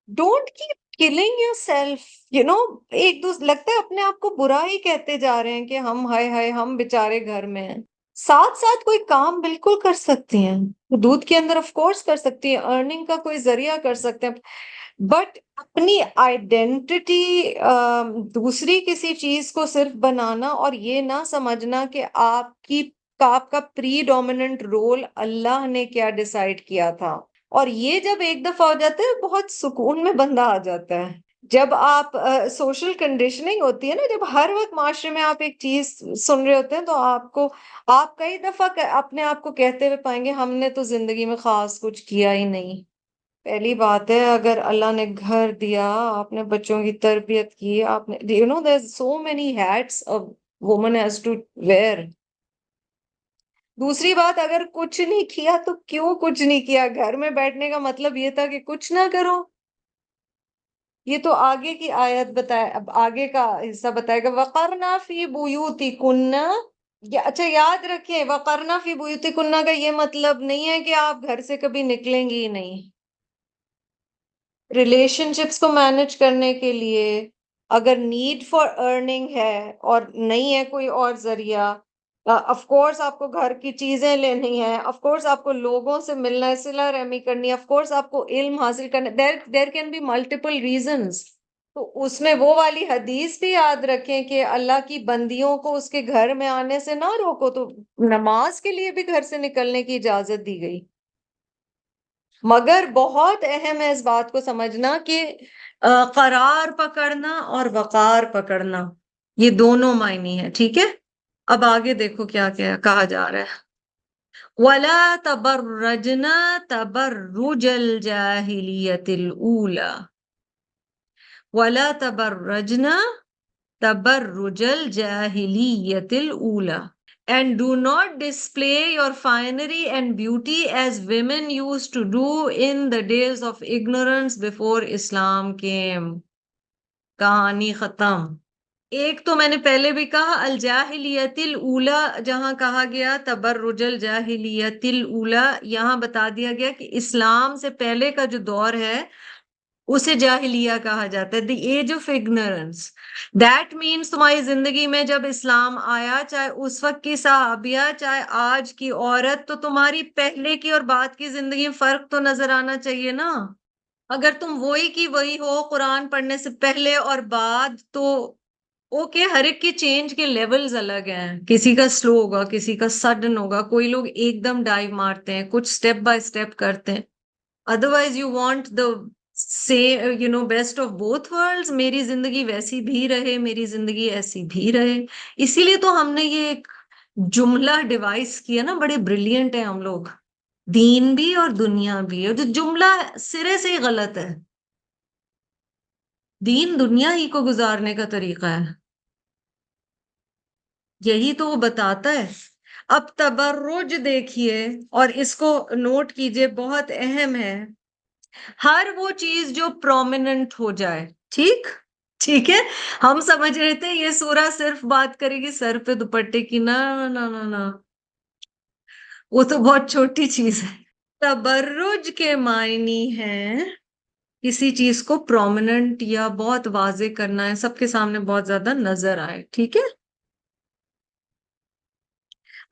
Don't keep killing yourself. ایک دوسرے لگتا ہے اپنے آپ کو برا ہی کہتے جا رہے ہیں کہ ہم ہائے ہائے ہم بیچارے گھر میں ہیں. ساتھ ساتھ کوئی کام بالکل کر سکتی ہیں. دودھ کے اندر آف کورس کر سکتی ہیں, ارننگ کا کوئی ذریعہ کر سکتے ہیں, بٹ اپنی آئیڈینٹی دوسری کسی چیز کو صرف بنانا اور یہ نہ سمجھنا کہ آپ کا پری ڈومیننٹ رول اللہ نے کیا ڈیسائیڈ کیا تھا. اور یہ جب ایک دفعہ ہو جاتا ہے بہت سکون میں بندہ آ جاتا ہے. جب آپ سوشل کنڈیشننگ ہوتی ہے نا, جب ہر وقت معاشرے میں آپ ایک چیز سن رہے ہوتے ہیں تو آپ کئی دفعہ اپنے آپ کو کہتے ہوئے پائیں گے ہم نے تو زندگی میں خاص کچھ کیا ہی نہیں. پہلی بات ہے, اگر اللہ نے گھر دیا, آپ نے بچوں کی تربیت کی, آپ نے there's so many hats a woman has to wear. دوسری بات, اگر کچھ نہیں کیا تو کیوں کچھ نہیں کیا؟ گھر میں بیٹھنے کا مطلب یہ تھا کہ کچھ نہ کرو. یہ تو آگے کی آیت بتائے, اب آگے کا حصہ بتائے گا. وَقَرْنَا فِي بُيُوتِكُنَّ. اچھا یاد رکھیں, وَقَرْنَا فِي بُيُوتِكُنَّ کا یہ مطلب نہیں ہے کہ آپ گھر سے کبھی نکلیں گی ہی نہیں. ریلیشن شپس کو مینج کرنے کے لیے اگر نیڈ فار ارننگ ہے اور نہیں ہے کوئی اور ذریعہ, آف کورس آپ کو گھر کی چیزیں لینی ہے, آف کورس آپ کو لوگوں سے ملنا ہے, صلہ رحمی کرنی ہے, آف کورس آپ کو علم حاصل کرنا ہے. There can be multiple reasons. تو اس میں وہ والی حدیث بھی یاد رکھیں کہ اللہ کی بندیوں کو اس کے گھر میں آنے سے نہ روکو. تو نماز کے لیے بھی گھر سے نکلنے کی اجازت دی گئی. مگر بہت اہم ہے اس بات کو سمجھنا کہ قرار پکڑنا اور وقار پکڑنا یہ دونوں معنی ہے. ٹھیک ہے, اب آگے دیکھو کیا کیا کہا جا رہا ہے. وَلَا تَبَرَّجْنَا تَبَرُّجَ الْجَاهِلِيَّةِ الْأُولَى. وَلَا تَبَرَّجْنَا تَبَرُّجَ الْجَاهِلِيَّةِ الْأُولَى. And do not display your finery and beauty as women used to do in the days of ignorance before Islam came. کہانی ختم. ایک تو میں نے پہلے بھی کہا الجاہلیت الاولی, جہاں کہا گیا تبرج الجاہلیت الاولی, یہاں بتا دیا گیا کہ اسلام سے پہلے کا جو دور ہے اسے جاہلیہ کہا جاتا ہے, the age of ignorance. That means تمہاری زندگی میں جب اسلام آیا, چاہے اس وقت کی صحابیہ چاہے آج کی عورت, تو تمہاری پہلے کی اور بعد کی زندگی میں فرق تو نظر آنا چاہیے نا. اگر تم وہی کی وہی ہو قرآن پڑھنے سے پہلے اور بعد, تو اوکے, ہر ایک کے چینج کے لیولز الگ ہیں. کسی کا سلو ہوگا, کسی کا سڈن ہوگا, کوئی لوگ ایک دم ڈائیو مارتے ہیں, کچھ سٹیپ بائی سٹیپ کرتے ہیں. Otherwise you want the best of both worlds. میری زندگی ویسی بھی رہے, میری زندگی ایسی بھی رہے. اسی لیے تو ہم نے یہ ایک جملہ ڈیوائس کیا نا, بڑے بریلینٹ ہیں ہم لوگ, دین بھی اور دنیا بھی. اور جو جملہ سرے سے ہی غلط ہے. دین دنیا ہی کو گزارنے کا طریقہ ہے, یہی تو وہ بتاتا ہے. اب تبرج دیکھیے اور اس کو نوٹ کیجئے, بہت اہم ہے. ہر وہ چیز جو پرومیننٹ ہو جائے. ٹھیک ہے, ہم سمجھ رہے تھے یہ سورہ صرف بات کرے گی سر پہ دوپٹے کی. نہ, وہ تو بہت چھوٹی چیز ہے. تبرج کے معنی ہیں کسی چیز کو پرومیننٹ یا بہت واضح کرنا ہے, سب کے سامنے بہت زیادہ نظر آئے. ٹھیک ہے,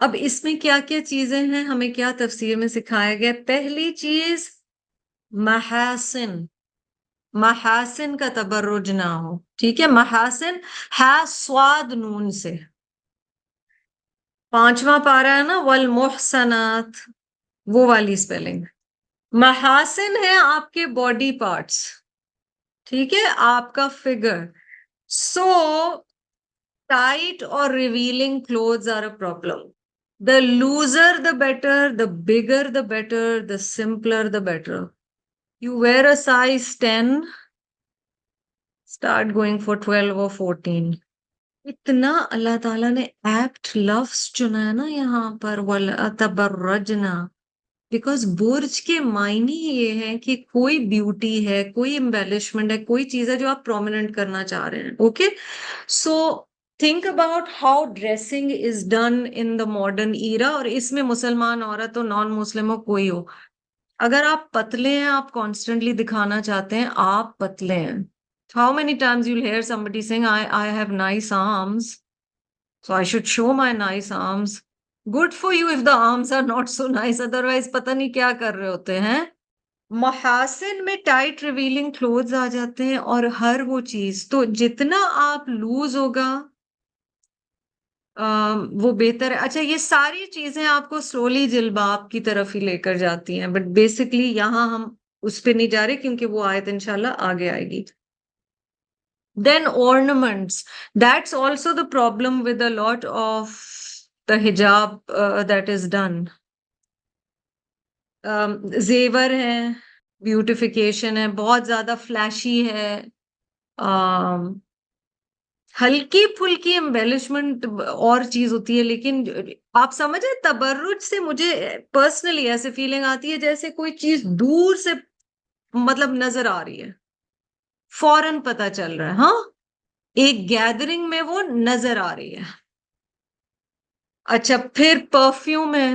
اب اس میں کیا کیا چیزیں ہیں, ہمیں کیا تفسیر میں سکھایا گیا. پہلی چیز محاسن. محاسن کا تبرج نہ ہو. ٹھیک ہے, محاسن ہے سواد نون سے. 5واں پارہ ہے نا, والمحسنات, وہ والی سپیلنگ. محاسن ہے آپ کے باڈی پارٹس. ٹھیک ہے, آپ کا فگر. سو ٹائٹ اور revealing clothes are a problem. The looser the better, the bigger the better, the simpler the better. You wear a size 10, start going for 12 or 14. اتنا اللہ تعالیٰ نے ایپٹ لفظ چنا ہے نا یہاں پر، وَلَتَبَرَّجْنَا، بیکاز برج کے معنی یہ ہے کہ کوئی بیوٹی ہے، کوئی امبیلشمنٹ ہے، کوئی چیز ہے جو آپ پرومیننٹ کرنا چاہ رہے ہیں. Okay, so think about how dressing is done in the modern era, اور اس میں مسلمان عورت ہو، نان مسلم ہو، کوئی ہو، اگر آپ پتلے ہیں، آپ کانسٹنٹلی دکھانا چاہتے ہیں آپ پتلے ہیں. How many times you'll hear somebody saying, I have nice arms, so I should show my nice arms. Good for you if the arms are not so nice, otherwise پتہ نہیں کیا کر رہے ہوتے ہیں. محاسن میں ٹائٹ ریویلنگ کلوتھز آ جاتے ہیں اور ہر وہ چیز، تو جتنا آپ لوز ہوگا وہ بہتر ہے. اچھا، یہ ساری چیزیں آپ کو سلولی جلباب کی طرف ہی لے کر جاتی ہیں، بٹ بیسکلی یہاں ہم اس پہ نہیں جا رہے کیونکہ وہ آیت انشاءاللہ آگے آئے گی. Then ornaments. That's also the problem with a lot of the hijab that is done. زیور ہے، بیوٹیفیکیشن ہے، بہت زیادہ فلیشی ہے، ہلکی پھلکی امبیلشمنٹ اور چیز ہوتی ہے، لیکن آپ سمجھے تبرج سے مجھے پرسنلی ایسے فیلنگ آتی ہے جیسے کوئی چیز دور سے مطلب نظر آ رہی ہے، فوراً پتہ چل رہا ہے، ہاں ایک گیدرنگ میں وہ نظر آ رہی ہے. اچھا، پھر پرفیوم ہے،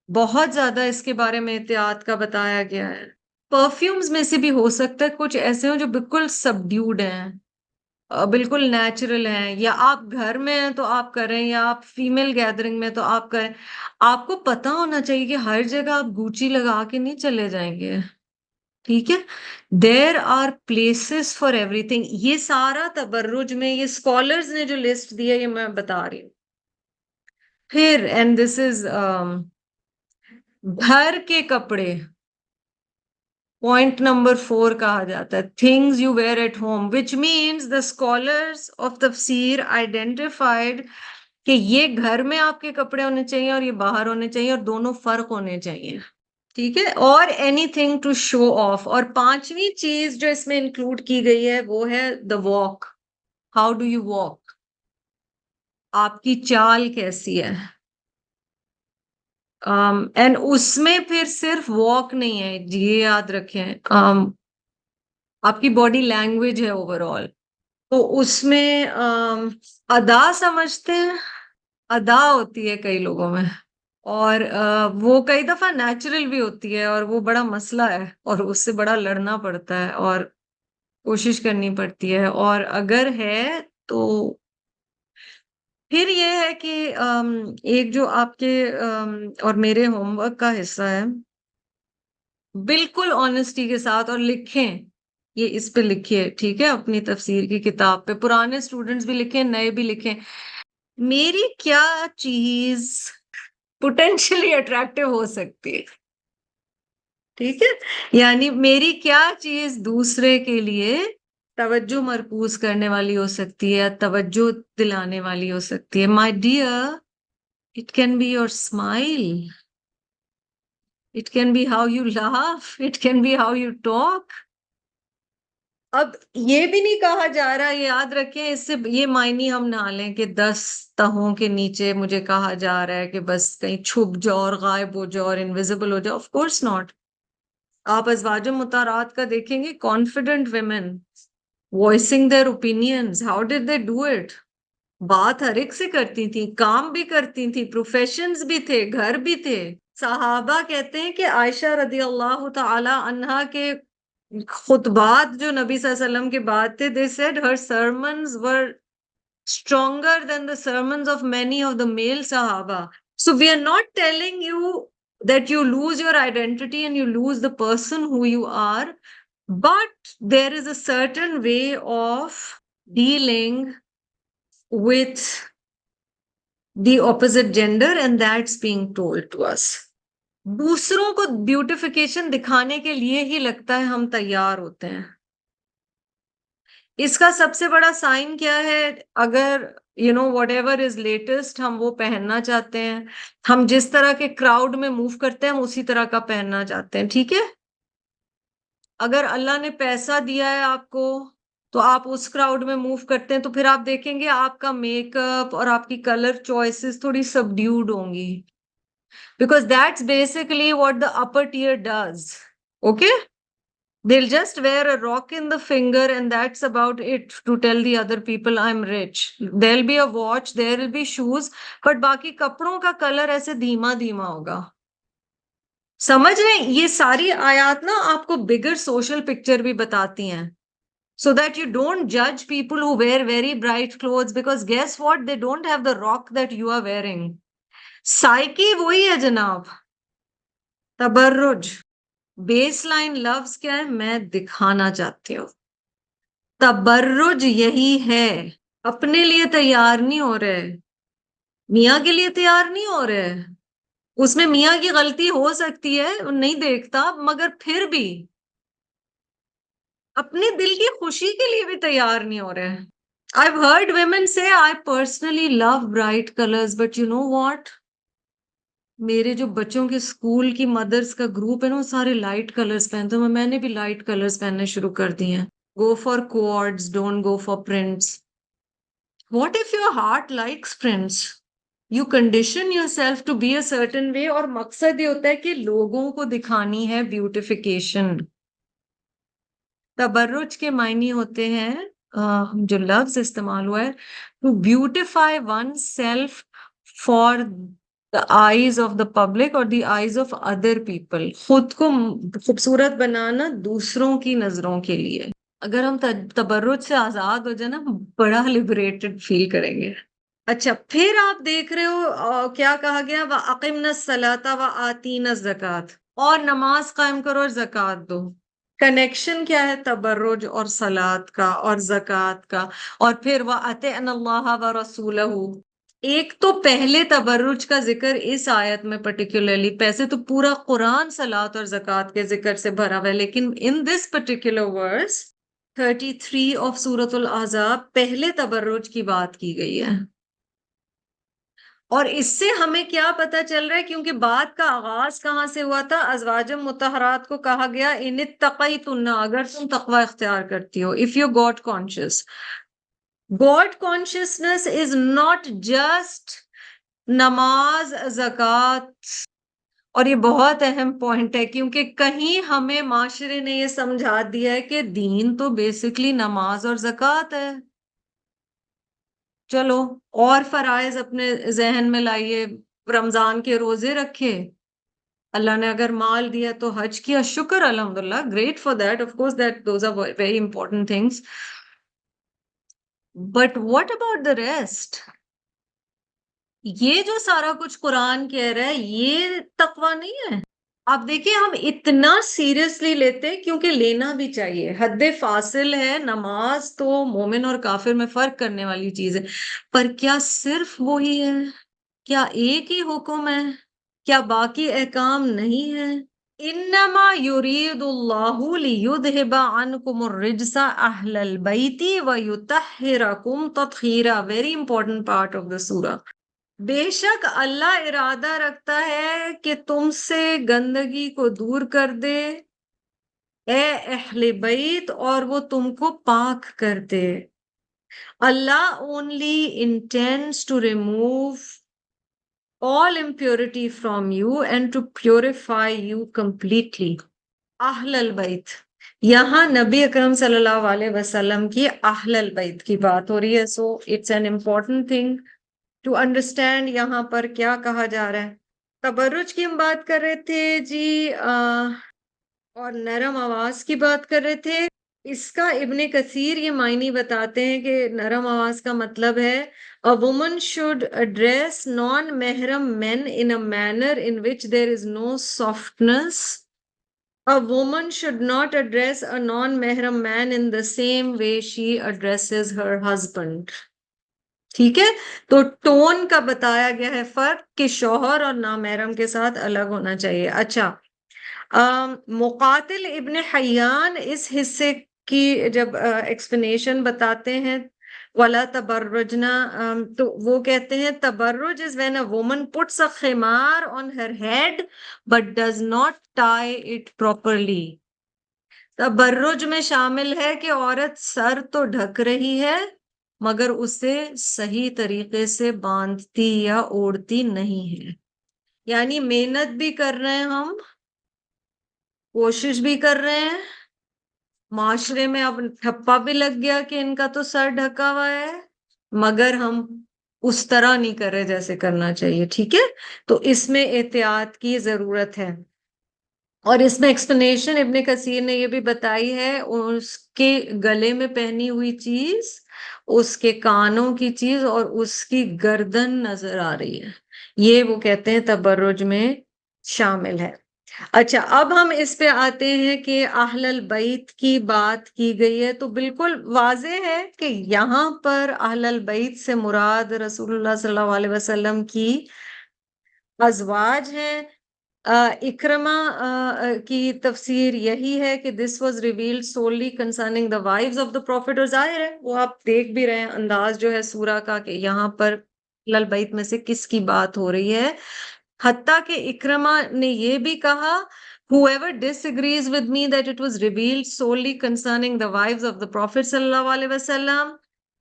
بہت زیادہ اس کے بارے میں احتیاط کا بتایا گیا ہے. پرفیومز میں سے بھی ہو سکتا ہے کچھ ایسے ہوں جو بالکل سبڈیوڈ ہیں، بالکل نیچرل ہیں، یا آپ گھر میں ہیں تو آپ کریں، یا آپ فیمیل گیدرنگ میں تو آپ کریں. آپ کو پتا ہونا چاہیے کہ ہر جگہ آپ گوچی لگا کے نہیں چلے جائیں گے، ٹھیک ہے. There are places for everything. یہ سارا تبرج میں یہ اسکالرز نے جو لسٹ دیا یہ میں بتا رہی ہوں. پھر اینڈ دس از گھر کے کپڑے، پوائنٹ نمبر 4 کہا جاتا ہے things you wear at home, which means the scholars of تفسیر آئیڈینٹیفائڈ کہ یہ گھر میں آپ کے کپڑے ہونے چاہیے اور یہ باہر ہونے چاہیے، اور دونوں فرق ہونے چاہیے، ٹھیک ہے. اور anything to show off. اور 5ویں چیز جو اس میں انکلوڈ کی گئی ہے وہ ہے دا walk. How do you walk, آپ کی چال کیسی ہے. اینڈ اس میں پھر صرف واک نہیں ہے، یہ یاد رکھیں، آپ کی باڈی لینگویج ہے اوور آل. تو اس میں ادا سمجھتے ہیں، ادا ہوتی ہے کئی لوگوں میں، اور وہ کئی دفعہ نیچرل بھی ہوتی ہے، اور وہ بڑا مسئلہ ہے اور اس سے بڑا لڑنا پڑتا ہے اور کوشش کرنی پڑتی ہے. اور اگر ہے تو پھر یہ ہے کہ ایک جو آپ کے اور میرے ہوم ورک کا حصہ ہے، بالکل آنےسٹی کے ساتھ، اور لکھیں، یہ اس پہ لکھیے، ٹھیک ہے، اپنی تفسیر کی کتاب پہ. پرانے اسٹوڈنٹس بھی لکھیں، نئے بھی لکھیں. میری کیا چیز پوٹینشلی اٹریکٹیو ہو سکتی ہے، ٹھیک ہے، یعنی میری کیا چیز دوسرے کے لیے توجہ مرکوز کرنے والی ہو سکتی ہے، توجہ دلانے والی ہو سکتی ہے. My dear, it can be your smile, it can be how you laugh, it can be how you talk. اب یہ بھی نہیں کہا جا رہا، یاد رکھیں، اس سے یہ معنی ہم نہ لیں کہ 10 تہوں کے نیچے مجھے کہا جا رہا ہے کہ بس کہیں چھپ جاؤ اور غائب ہو جاؤ اور انویزیبل ہو جاؤ. Of course not. آپ ازواج مطہرات کا دیکھیں گے، confident women voicing their opinions. How did they do it? بات ہر ایک سے کرتی تھی، کام بھی کرتی تھی، پروفیشنز بھی تھے، گھر بھی تھے. صحابہ کہتے ہیں کہ عائشہ رضی اللہ تعالی عنہا کے خطبات جو نبی صلی اللہ علیہ وسلم کے بعد تھے، they said her sermons were stronger than the sermons of many of the male Sahaba. So we are not telling you that you lose your identity and you lose the person who you are, but there is a certain way of dealing with the opposite gender, and that's being told to us. دوسروں کو beautification دکھانے کے لیے ہی لگتا ہے ہم تیار ہوتے ہیں. اس کا سب سے بڑا سائن کیا ہے؟ اگر واٹ ایور از لیٹسٹ ہم وہ پہننا چاہتے ہیں، ہم جس طرح کے کراؤڈ میں موو کرتے ہیں ہم اسی طرح کا پہننا چاہتے ہیں، ٹھیک ہے. اگر اللہ نے پیسہ دیا ہے آپ کو تو آپ اس کراؤڈ میں موو کرتے ہیں تو پھر آپ دیکھیں گے آپ کا میک اپ اور آپ کی کلر چوائسیز تھوڑی سبڈیوڈ ہوں گی, because that's basically what the upper tier does. Okay, they'll just wear a rock in the finger and that's about it to tell the other people I'm rich. There'll be a watch, there will be shoes, but باقی کپڑوں کا colour ایسے دھیما دھیما ہوگا. سمجھ رہے ہیں؟ یہ ساری آیات نا آپ کو بگر سوشل پکچر بھی بتاتی ہیں, so that you don't judge people who wear very bright clothes, because guess what, they don't have the rock that you are wearing. Psyche وہی ہے جناب. تبرج بیس لائن لفظ کیا ہے میں دکھانا چاہتی ہوں. تبرج یہی ہے. اپنے لیے تیار نہیں ہو رہے, میاں کے لیے تیار نہیں ہو رہے. اس میں میاں کی غلطی ہو سکتی ہے, نہیں دیکھتا, مگر پھر بھی اپنے دل کی خوشی کے لیے بھی تیار نہیں ہو رہے. I've heard women say, I personally love bright colors, but you know what? میرے جو بچوں کے اسکول کی مدرس کا گروپ ہے نا, وہ سارے لائٹ کلرز پہنتے ہیں. میں نے بھی لائٹ کلرز پہننے شروع کر دیے ہیں. Go for codes, don't go for prints. What if your heart likes prints? You condition yourself to be a certain way, اور مقصد یہ ہوتا ہے کہ لوگوں کو دکھانی ہے بیوٹیفیکیشن. تبرج کے معنی ہوتے ہیں, جو لفظ استعمال ہوا ہے, to beautify oneself for the eyes of the public or the eyes of other people. خود کو خوبصورت بنانا دوسروں کی نظروں کے لیے. اگر ہم تبرج سے آزاد ہو جائے نا, بڑا لبریٹڈ فیل کریں گے. اچھا, پھر آپ دیکھ رہے ہو کیا کہا گیا, وَأَقِمْنَا الصَّلَاةَ وَآتِينَا الزَّكَاةَ, اور نماز قائم کرو اور زکوٰۃ دو. کنیکشن کیا ہے تبرج اور صلات کا اور زکوٰۃ کا؟ اور پھر وَأَطِعْنَا اللَّهَ وَرَسُولَهُ. ایک تو پہلے تبرج کا ذکر اس آیت میں پرٹیکولرلی, پیسے تو پورا قرآن صلات اور زکوٰۃ کے ذکر سے بھرا ہوا ہے, لیکن ان دس پرٹیکولر ورس 33 آف سورۃ الاحزاب پہلے تبرج کی بات کی گئی ہے. اور اس سے ہمیں کیا پتہ چل رہا ہے, کیونکہ بات کا آغاز کہاں سے ہوا تھا؟ ازواج مطہرات کو کہا گیا ان اتقیتن, اگر تم تقوی اختیار کرتی ہو, if you're God conscious. God consciousness is not just نماز زکوٰۃ. اور یہ بہت اہم پوائنٹ ہے, کیونکہ کہیں ہمیں معاشرے نے یہ سمجھا دیا ہے کہ دین تو بیسکلی نماز اور زکوٰۃ ہے. چلو اور فرائض اپنے ذہن میں لائیے, رمضان کے روزے رکھے, اللہ نے اگر مال دیا تو حج کیا, شکر الحمدللہ, great for that, of course that those are very important things. But what about the rest? یہ جو سارا کچھ قرآن کہہ رہا ہے یہ تقویٰ نہیں ہے. آپ دیکھیں ہم اتنا سیریسلی لیتے, کیونکہ لینا بھی چاہیے, حد فاصل ہے. نماز تو مومن اور کافر میں فرق کرنے والی چیز ہے, پر کیا صرف وہی ہے؟ کیا ایک ہی حکم ہے؟ کیا باقی احکام نہیں ہے؟ انما یرید اللہ لیذہب عنکم الرجس اہل البیت ویطہرکم تطہیرا. Very important part of the سورہ. بے شک اللہ ارادہ رکھتا ہے کہ تم سے گندگی کو دور کر دے اے اہل بیت, اور وہ تم کو پاک کر دے. اللہ only intends to remove all impurity from you and to purify you completely. اہل البیت, یہاں نبی اکرم صلی اللہ علیہ وسلم کی اہل البیت کی بات ہو رہی ہے. So it's an important thing to understand یہاں پر کیا کہا جا رہا ہے. تبرج کی ہم بات کر رہے تھے جی, اور نرم آواز کی بات کر رہے تھے. اس کا ابن کثیر یہ معنی بتاتے ہیں کہ نرم آواز کا مطلب ہے a woman should address non-mahram men in a manner in which there is no softness. A woman should not address a non-mahram man in the same way she addresses her husband. ٹھیک ہے, تو tone کا بتایا گیا ہے فرق کہ شوہر اور نامحرم کے ساتھ الگ ہونا چاہیے. اچھا, مقاتل ابن حیان اس حصے کی جب ایکسپلینیشن بتاتے ہیں وَلَا تَبَرَّجْنَا, تو وہ کہتے ہیں تبرج is when a woman puts a khimar on her head but does not tie it properly. تبرج میں شامل ہے کہ عورت سر تو ڈھک رہی ہے مگر اسے صحیح طریقے سے باندھتی یا اوڑھتی نہیں ہے. یعنی محنت بھی کر رہے ہیں ہم، کوشش بھی کر رہے ہیں، معاشرے میں اب ٹھپا بھی لگ گیا کہ ان کا تو سر ڈھکا ہوا ہے، مگر ہم اس طرح نہیں کر رہے جیسے کرنا چاہیے. ٹھیک ہے، تو اس میں احتیاط کی ضرورت ہے. اور اس میں ایکسپلینیشن ابن کثیر نے یہ بھی بتائی ہے، اس کے گلے میں پہنی ہوئی چیز، اس کے کانوں کی چیز اور اس کی گردن نظر آ رہی ہے، یہ وہ کہتے ہیں تبرج میں شامل ہے. اچھا، اب ہم اس پہ آتے ہیں کہ اہل البیت کی بات کی گئی ہے تو بالکل واضح ہے کہ یہاں پر اہل البیت سے مراد رسول اللہ صلی اللہ علیہ وسلم کی ازواج ہیں. اکرمہ کی تفسیر یہی ہے کہ this was revealed solely concerning the wives of the prophet, اور ظاہر ہے وہ آپ دیکھ بھی رہے ہیں انداز جو ہے سورہ کا کہ یہاں پر اہل البیت میں سے کس کی بات ہو رہی ہے. حتیٰ کہ اکرمہ نے یہ بھی کہا whoever disagrees with me that it was revealed solely concerning the wives of the Prophet sallallahu alaihi wasallam,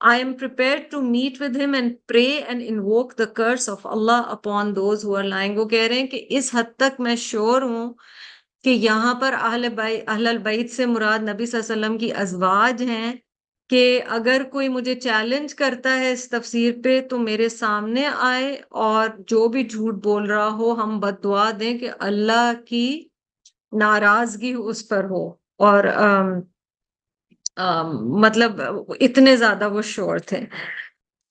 I am prepared to meet with him and pray and invoke the curse of Allah upon those who are lying. وہ کہہ رہے ہیں کہ اس حد تک میں شور ہوں کہ یہاں پر اہل البیت سے مراد نبی صلی اللہ علیہ وسلم کی ازواج ہیں، کہ اگر کوئی مجھے چیلنج کرتا ہے اس تفسیر پہ تو میرے سامنے آئے اور جو بھی جھوٹ بول رہا ہو ہم بد دعا دیں کہ اللہ کی ناراضگی اس پر ہو. اور مطلب اتنے زیادہ وہ شور تھے.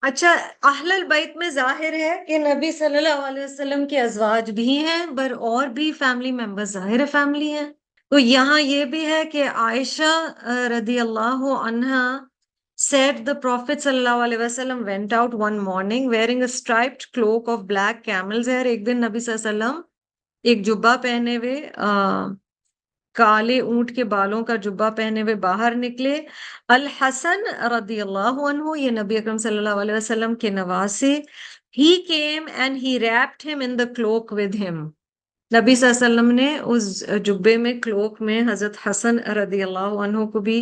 اچھا، اہل البیت میں ظاہر ہے کہ نبی صلی اللہ علیہ وسلم کے ازواج بھی ہیں، پر اور بھی فیملی ممبر ظاہر فیملی ہیں. تو یہاں یہ بھی ہے کہ عائشہ رضی اللہ عنہا said the Prophet sallallahu alaihi wasallam went out one morning wearing a striped cloak of black camel's hair. ایک دن نبی صلی اللہ علیہ وسلم ایک جبہ پہنے ہوئے کالے اونٹ کے بالوں کا جبہ پہنے ہوئے باہر نکلے. الحسن رضی اللہ عنہ، یہ نبی اکرم صلی اللہ علیہ وسلم کے نواسے، he came and he wrapped him in the cloak with him. نبی صلی اللہ علیہ وسلم نے اس جبے میں کلوک میں حضرت حسن رضی اللہ عنہ کو بھی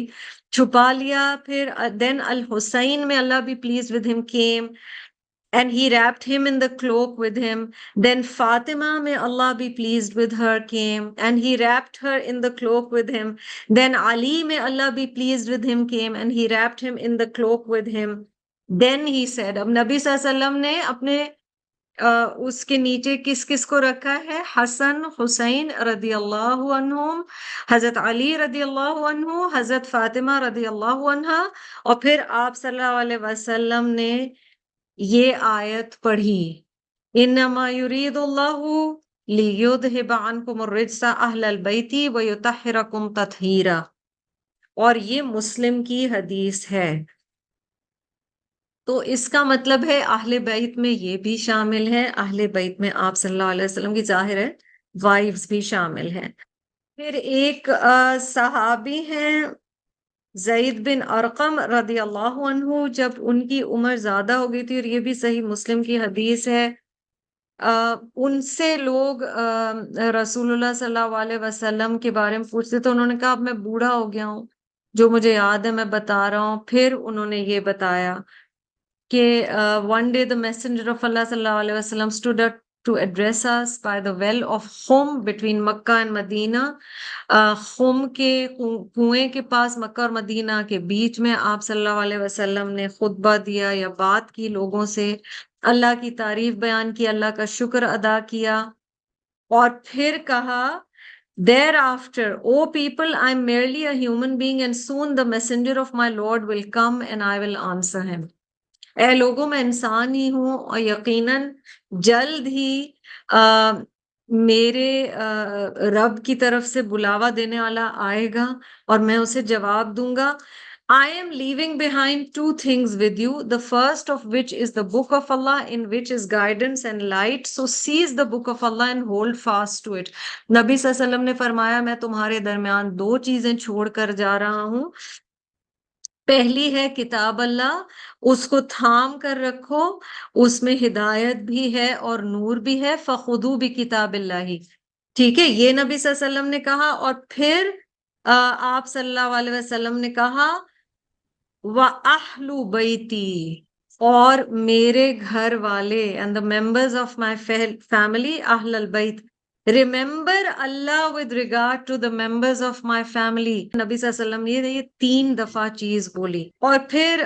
چھپا لیا. پھر then الحسین میں اللہ be pleased with him came and he wrapped him in the cloak with him. Then Fatima, may Allah be pleased with her, came and he wrapped her in the cloak with him. Then Ali, may Allah be pleased with him, came and he wrapped him in the cloak with him. Then he said, اب نبی صلی اللہ علیہ وسلم نے اپنے اس کے نیچے کس کس کو رکھا ہے؟ حسن حسین رضی اللہ عنہم، حضرت علی رضی اللہ عنہ، حضرت فاطمہ رضی اللہ عنہا. اور پھر آپ صلی اللہ علیہ وسلم نے یہ آیت پڑھی، انما یرید اللہ لیذھب عنکم الرجس اہل البیت ویطہرکم تطہیرا. اور یہ مسلم کی حدیث ہے. تو اس کا مطلب ہے اہل بیت میں یہ بھی شامل ہے، اہل بیت میں آپ صلی اللہ علیہ وسلم کی ظاہر ہے وائفز بھی شامل ہیں. پھر ایک صحابی ہیں زید بن ارقم رضی اللہ عنہ، جب ان کی عمر زیادہ ہو گئی تھی، اور یہ بھی صحیح مسلم کی حدیث ہے، ان سے لوگ رسول اللہ صلی اللہ علیہ وسلم کے بارے میں پوچھتے تو انہوں نے کہا اب میں بوڑھا ہو گیا ہوں، جو مجھے یاد ہے میں بتا رہا ہوں. پھر انہوں نے یہ بتایا کہ one day the messenger of Allah sallallahu alaihi wasallam stood up to address us by the well of Khum between Makkah and Medina. خم کے کنویں کے پاس مکہ اور مدینہ کے بیچ میں آپ صلی اللہ علیہ وسلم نے خطبہ دیا یا بات کی، لوگوں سے اللہ کی تعریف بیان کی، اللہ کا شکر ادا کیا. اور پھر کہا thereafter, O people, I am merely a human being and soon the messenger of my Lord will come and I will answer him. اے لوگوں میں انسان ہی ہوں اور یقیناً جلد ہی میرے رب کی طرف سے بلاوا دینے والا آئے گا اور میں اسے جواب دوں گا. I am leaving behind two things with you, the first of which is the book of Allah in which is guidance and light, so seize the book of Allah and hold fast to it. نبی صلی اللہ علیہ وسلم نے فرمایا میں تمہارے درمیان دو چیزیں چھوڑ کر جا رہا ہوں، پہلی ہے کتاب اللہ، اس کو تھام کر رکھو، اس میں ہدایت بھی ہے اور نور بھی ہے، فخذوا بکتاب اللہ. ٹھیک ہے، یہ نبی صلی اللہ علیہ وسلم نے کہا. اور پھر آپ صلی اللہ علیہ وسلم نے کہا وَأَحْلُ بَيْتِي، اور میرے گھر والے and the members of my family أهل البيت. Remember Allah with regard to the members of my family. نبی صلی اللہ علیہ وسلم نے یہ 3 دفعہ چیز بولی. اور پھر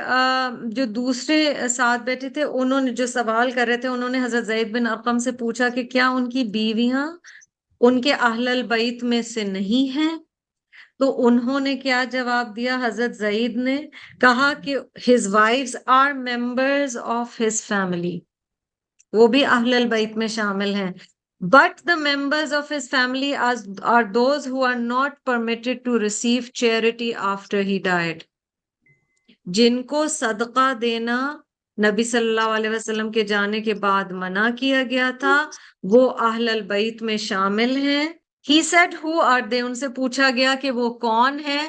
جو دوسرے ساتھ بیٹھے تھے انہوں نے جو سوال کر رہے تھے انہوں نے حضرت زید بن ارقم سے پوچھا کہ کیا ان کی بیویاں ان کے اہل البیت میں سے نہیں ہیں؟ تو انہوں نے کیا جواب دیا؟ حضرت زید نے کہا کہ his wives are members of his family، وہ بھی اہل البیت میں شامل ہیں. But the members of his family are those who are not permitted to receive charity after he died. جن کو صدقہ دینا نبی صلی اللہ علیہ وسلم کے جانے کے بعد منع کیا گیا تھا، وہ اہل البیت میں شامل ہیں. He said who are they، ان سے پوچھا گیا کہ وہ کون ہے،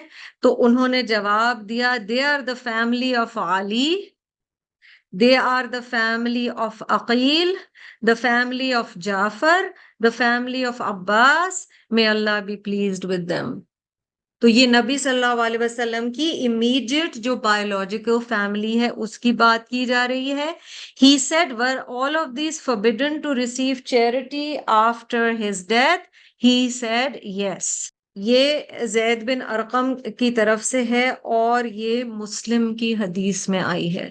تو انہوں نے جواب دیا they are the family of Ali، they are the family of Aqil، the family of Jafar، the family of Abbas، may Allah be pleased with them. تو یہ نبی صلی اللہ علیہ وسلم کی امیڈیٹ جو بایولوجیکل فیملی ہے اس کی بات کی جا رہی ہے. He said were all of these forbidden to receive charity after his death. He said yes. یہ زید بن ارقم کی طرف سے ہے اور یہ مسلم کی حدیث میں آئی ہے.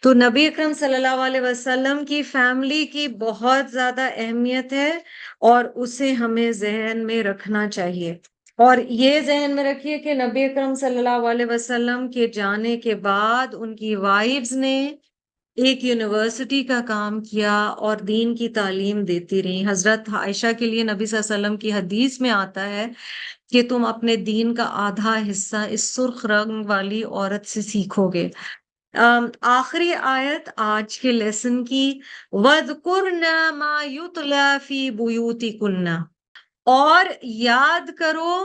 تو نبی اکرم صلی اللہ علیہ وسلم کی فیملی کی بہت زیادہ اہمیت ہے اور اسے ہمیں ذہن میں رکھنا چاہیے. اور یہ ذہن میں رکھیے کہ نبی اکرم صلی اللہ علیہ وسلم کے جانے کے بعد ان کی وائفز نے ایک یونیورسٹی کا کام کیا اور دین کی تعلیم دیتی رہی. حضرت عائشہ کے لیے نبی صلی اللہ علیہ وسلم کی حدیث میں آتا ہے کہ تم اپنے دین کا آدھا حصہ اس سرخ رنگ والی عورت سے سیکھو گے. آخری آیت آج کے لیسن کی وَاذْكُرْنَ مَا يُتْلَى فِي بُيُوتِكُنَّ، اور یاد کرو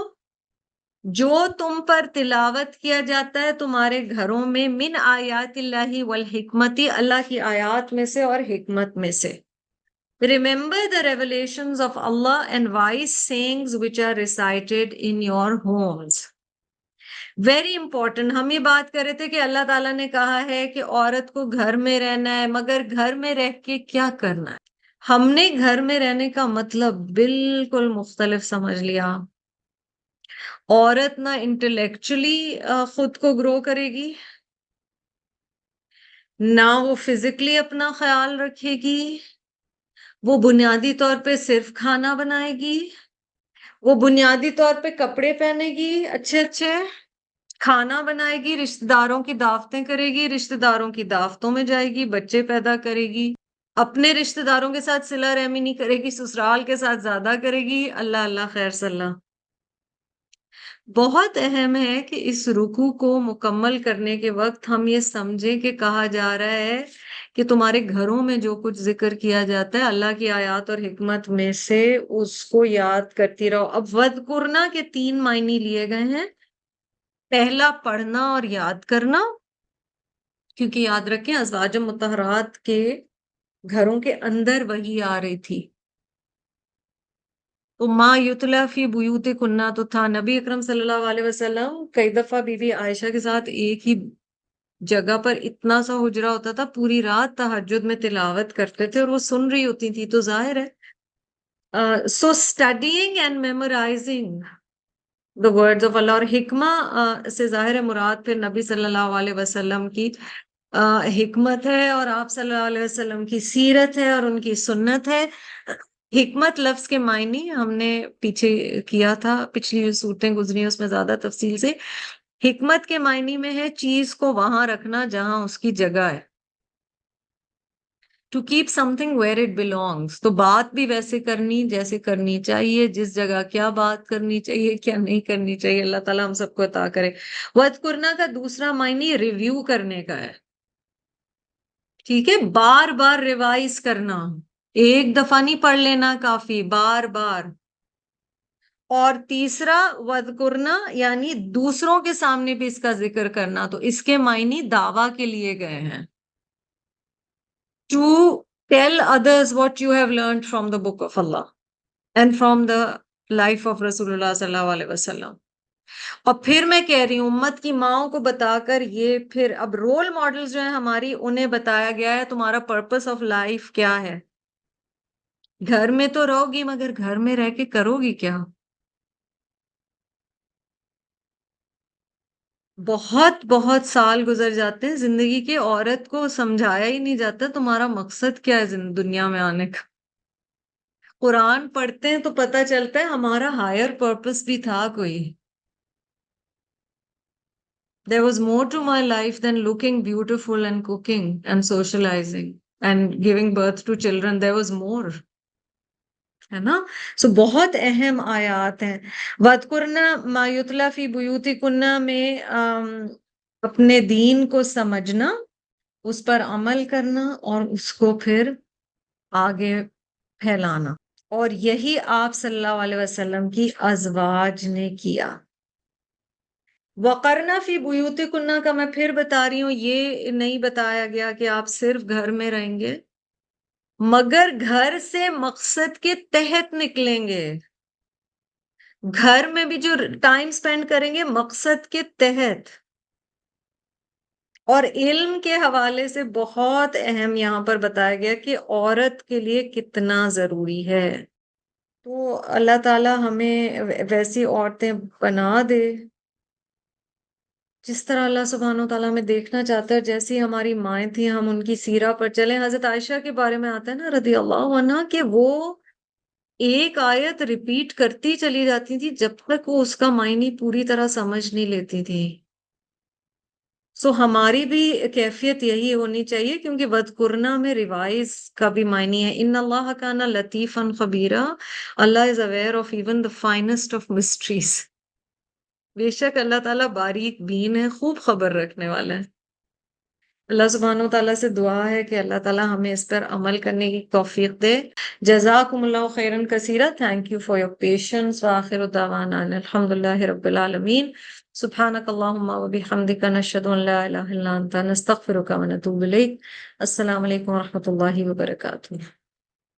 جو تم پر تلاوت کیا جاتا ہے تمہارے گھروں میں من آیات اللہ والحکمت، اللہ کی آیات میں سے اور حکمت میں سے. Remember the revelations of Allah and wise sayings which are recited in your homes. Very important. ہم یہ بات کر رہے تھے کہ اللہ تعالیٰ نے کہا ہے کہ عورت کو گھر میں رہنا ہے، مگر گھر میں رہ کے کیا کرنا ہے؟ ہم نے گھر میں رہنے کا مطلب بالکل مختلف سمجھ لیا. عورت نہ انٹلیکچولی خود کو گرو کرے گی، نہ وہ فزیکلی اپنا خیال رکھے گی، وہ بنیادی طور پہ صرف کھانا بنائے گی، وہ بنیادی طور پہ کپڑے پہنے گی اچھے اچھے، کھانا بنائے گی، رشتہ داروں کی دعوتیں کرے گی، رشتہ داروں کی دعوتوں میں جائے گی، بچے پیدا کرے گی، اپنے رشتہ داروں کے ساتھ صلہ رحمی نہیں کرے گی، سسرال کے ساتھ زیادہ کرے گی. اللہ اللہ خیر صلی اللہ. بہت اہم ہے کہ اس رکوع کو مکمل کرنے کے وقت ہم یہ سمجھیں کہ کہا جا رہا ہے کہ تمہارے گھروں میں جو کچھ ذکر کیا جاتا ہے اللہ کی آیات اور حکمت میں سے اس کو یاد کرتی رہو. اب وَذْكُرْنَا کے 3 معنی لیے گئے ہیں. پہلا پڑھنا اور یاد کرنا، کیونکہ یاد رکھیں ازواج مطہرات کے گھروں کے اندر وحی آ رہی تھی. تو ما یتلا فی بیوت کنہ تو تھا. نبی اکرم صلی اللہ علیہ وسلم کئی دفعہ بی بی عائشہ کے ساتھ ایک ہی جگہ پر اتنا سا حجرہ ہوتا تھا، پوری رات تہجد میں تلاوت کرتے تھے اور وہ سن رہی ہوتی تھی. تو ظاہر ہے so studying and memorising the words of Allah. اور حکمہ سے ظاہر مراد پھر نبی صلی اللہ علیہ وسلم کی حکمت ہے اور آپ صلی اللہ علیہ وسلم کی سیرت ہے اور ان کی سنت ہے. حکمت لفظ کے معنی ہم نے پیچھے کیا تھا، پچھلی جو صورتیں گزری اس میں زیادہ تفصیل سے. حکمت کے معنی میں ہے چیز کو وہاں رکھنا جہاں اس کی جگہ ہے. To keep something where it belongs. تو بات بھی ویسے کرنی جیسے کرنی چاہیے، جس جگہ کیا بات کرنی چاہیے کیا نہیں کرنی چاہیے. اللہ تعالیٰ ہم سب کو عطا کرے. وَاذْكُرْنَا کا دوسرا معنی ریویو کرنے کا ہے. ٹھیک ہے، بار بار ریوائز کرنا، ایک دفعہ نہیں پڑھ لینا کافی، بار بار. اور تیسرا وَاذْكُرْنَا یعنی دوسروں کے سامنے بھی اس کا ذکر کرنا. تو اس کے معنی دعویٰ کے لیے گئے ہیں. To tell others what you have learned from the book of Allah and from the life of Rasulullah sallallahu alaihi wasallam. اور پھر میں کہہ رہی ہوں امت کی ماؤں کو بتا کر یہ پھر اب رول ماڈل جو ہیں ہماری انہیں بتایا گیا ہے تمہارا پرپس آف لائف کیا ہے. گھر میں تو رہو گی مگر گھر میں رہ کے کرو گی کیا؟ بہت بہت سال گزر جاتے ہیں زندگی کے، عورت کو سمجھایا ہی نہیں جاتا تمہارا مقصد کیا ہے دنیا میں آنے کا. قرآن پڑھتے ہیں تو پتہ چلتا ہے ہمارا ہائر پرپس بھی تھا کوئی. There was more to my life than looking beautiful and cooking and socializing and giving birth to children. There was more. ہے نا؟ سو بہت اہم آیات ہیں. وَاذْكُرْنَ مَا يُتْلَى فِي بُيُوتِكُنَّ میں اپنے دین کو سمجھنا، اس پر عمل کرنا اور اس کو پھر آگے پھیلانا. اور یہی آپ صلی اللہ علیہ وسلم کی ازواج نے کیا. وَقَرْنَ فِي بُيُوتِكُنَّ کا میں پھر بتا رہی ہوں، یہ نہیں بتایا گیا کہ آپ صرف گھر میں رہیں گے، مگر گھر سے مقصد کے تحت نکلیں گے. گھر میں بھی جو ٹائم سپینڈ کریں گے مقصد کے تحت. اور علم کے حوالے سے بہت اہم یہاں پر بتایا گیا کہ عورت کے لیے کتنا ضروری ہے. تو اللہ تعالی ہمیں ویسی عورتیں بنا دے جس طرح اللہ سبحانہ و تعالیٰ ہمیں دیکھنا چاہتا ہے. جیسی ہماری مائیں تھیں ہم ان کی سیرہ پر چلیں. حضرت عائشہ کے بارے میں آتا ہے نا رضی اللہ عنہا کہ وہ ایک آیت ریپیٹ کرتی چلی جاتی تھی جب تک وہ اس کا معنی پوری طرح سمجھ نہیں لیتی تھی. سو ہماری بھی کیفیت یہی ہونی چاہیے کیونکہ وَذْكُرْنَا میں ریوائز کا بھی معنی ہے. ان اللہ کان لطیفا خبیرا. اللہ is aware of even the finest of mysteries. بے شک اللہ تعالیٰ باریک بین ہے، خوب خبر رکھنے والا ہے. اللہ سبحانہ و تعالیٰ سے دعا ہے کہ اللہ تعالیٰ ہمیں اس پر عمل کرنے کی توفیق دے. جزاکم اللہ خیرا کثیرا. Thank you for your patience. وآخر دعوانا ان الحمد للہ رب العالمین. سبحانک اللہم وبحمدک نشہد ان لا الہ الا انت نستغفرک ونتوب الیک. السلام علیکم ورحمۃ اللہ وبرکاتہ.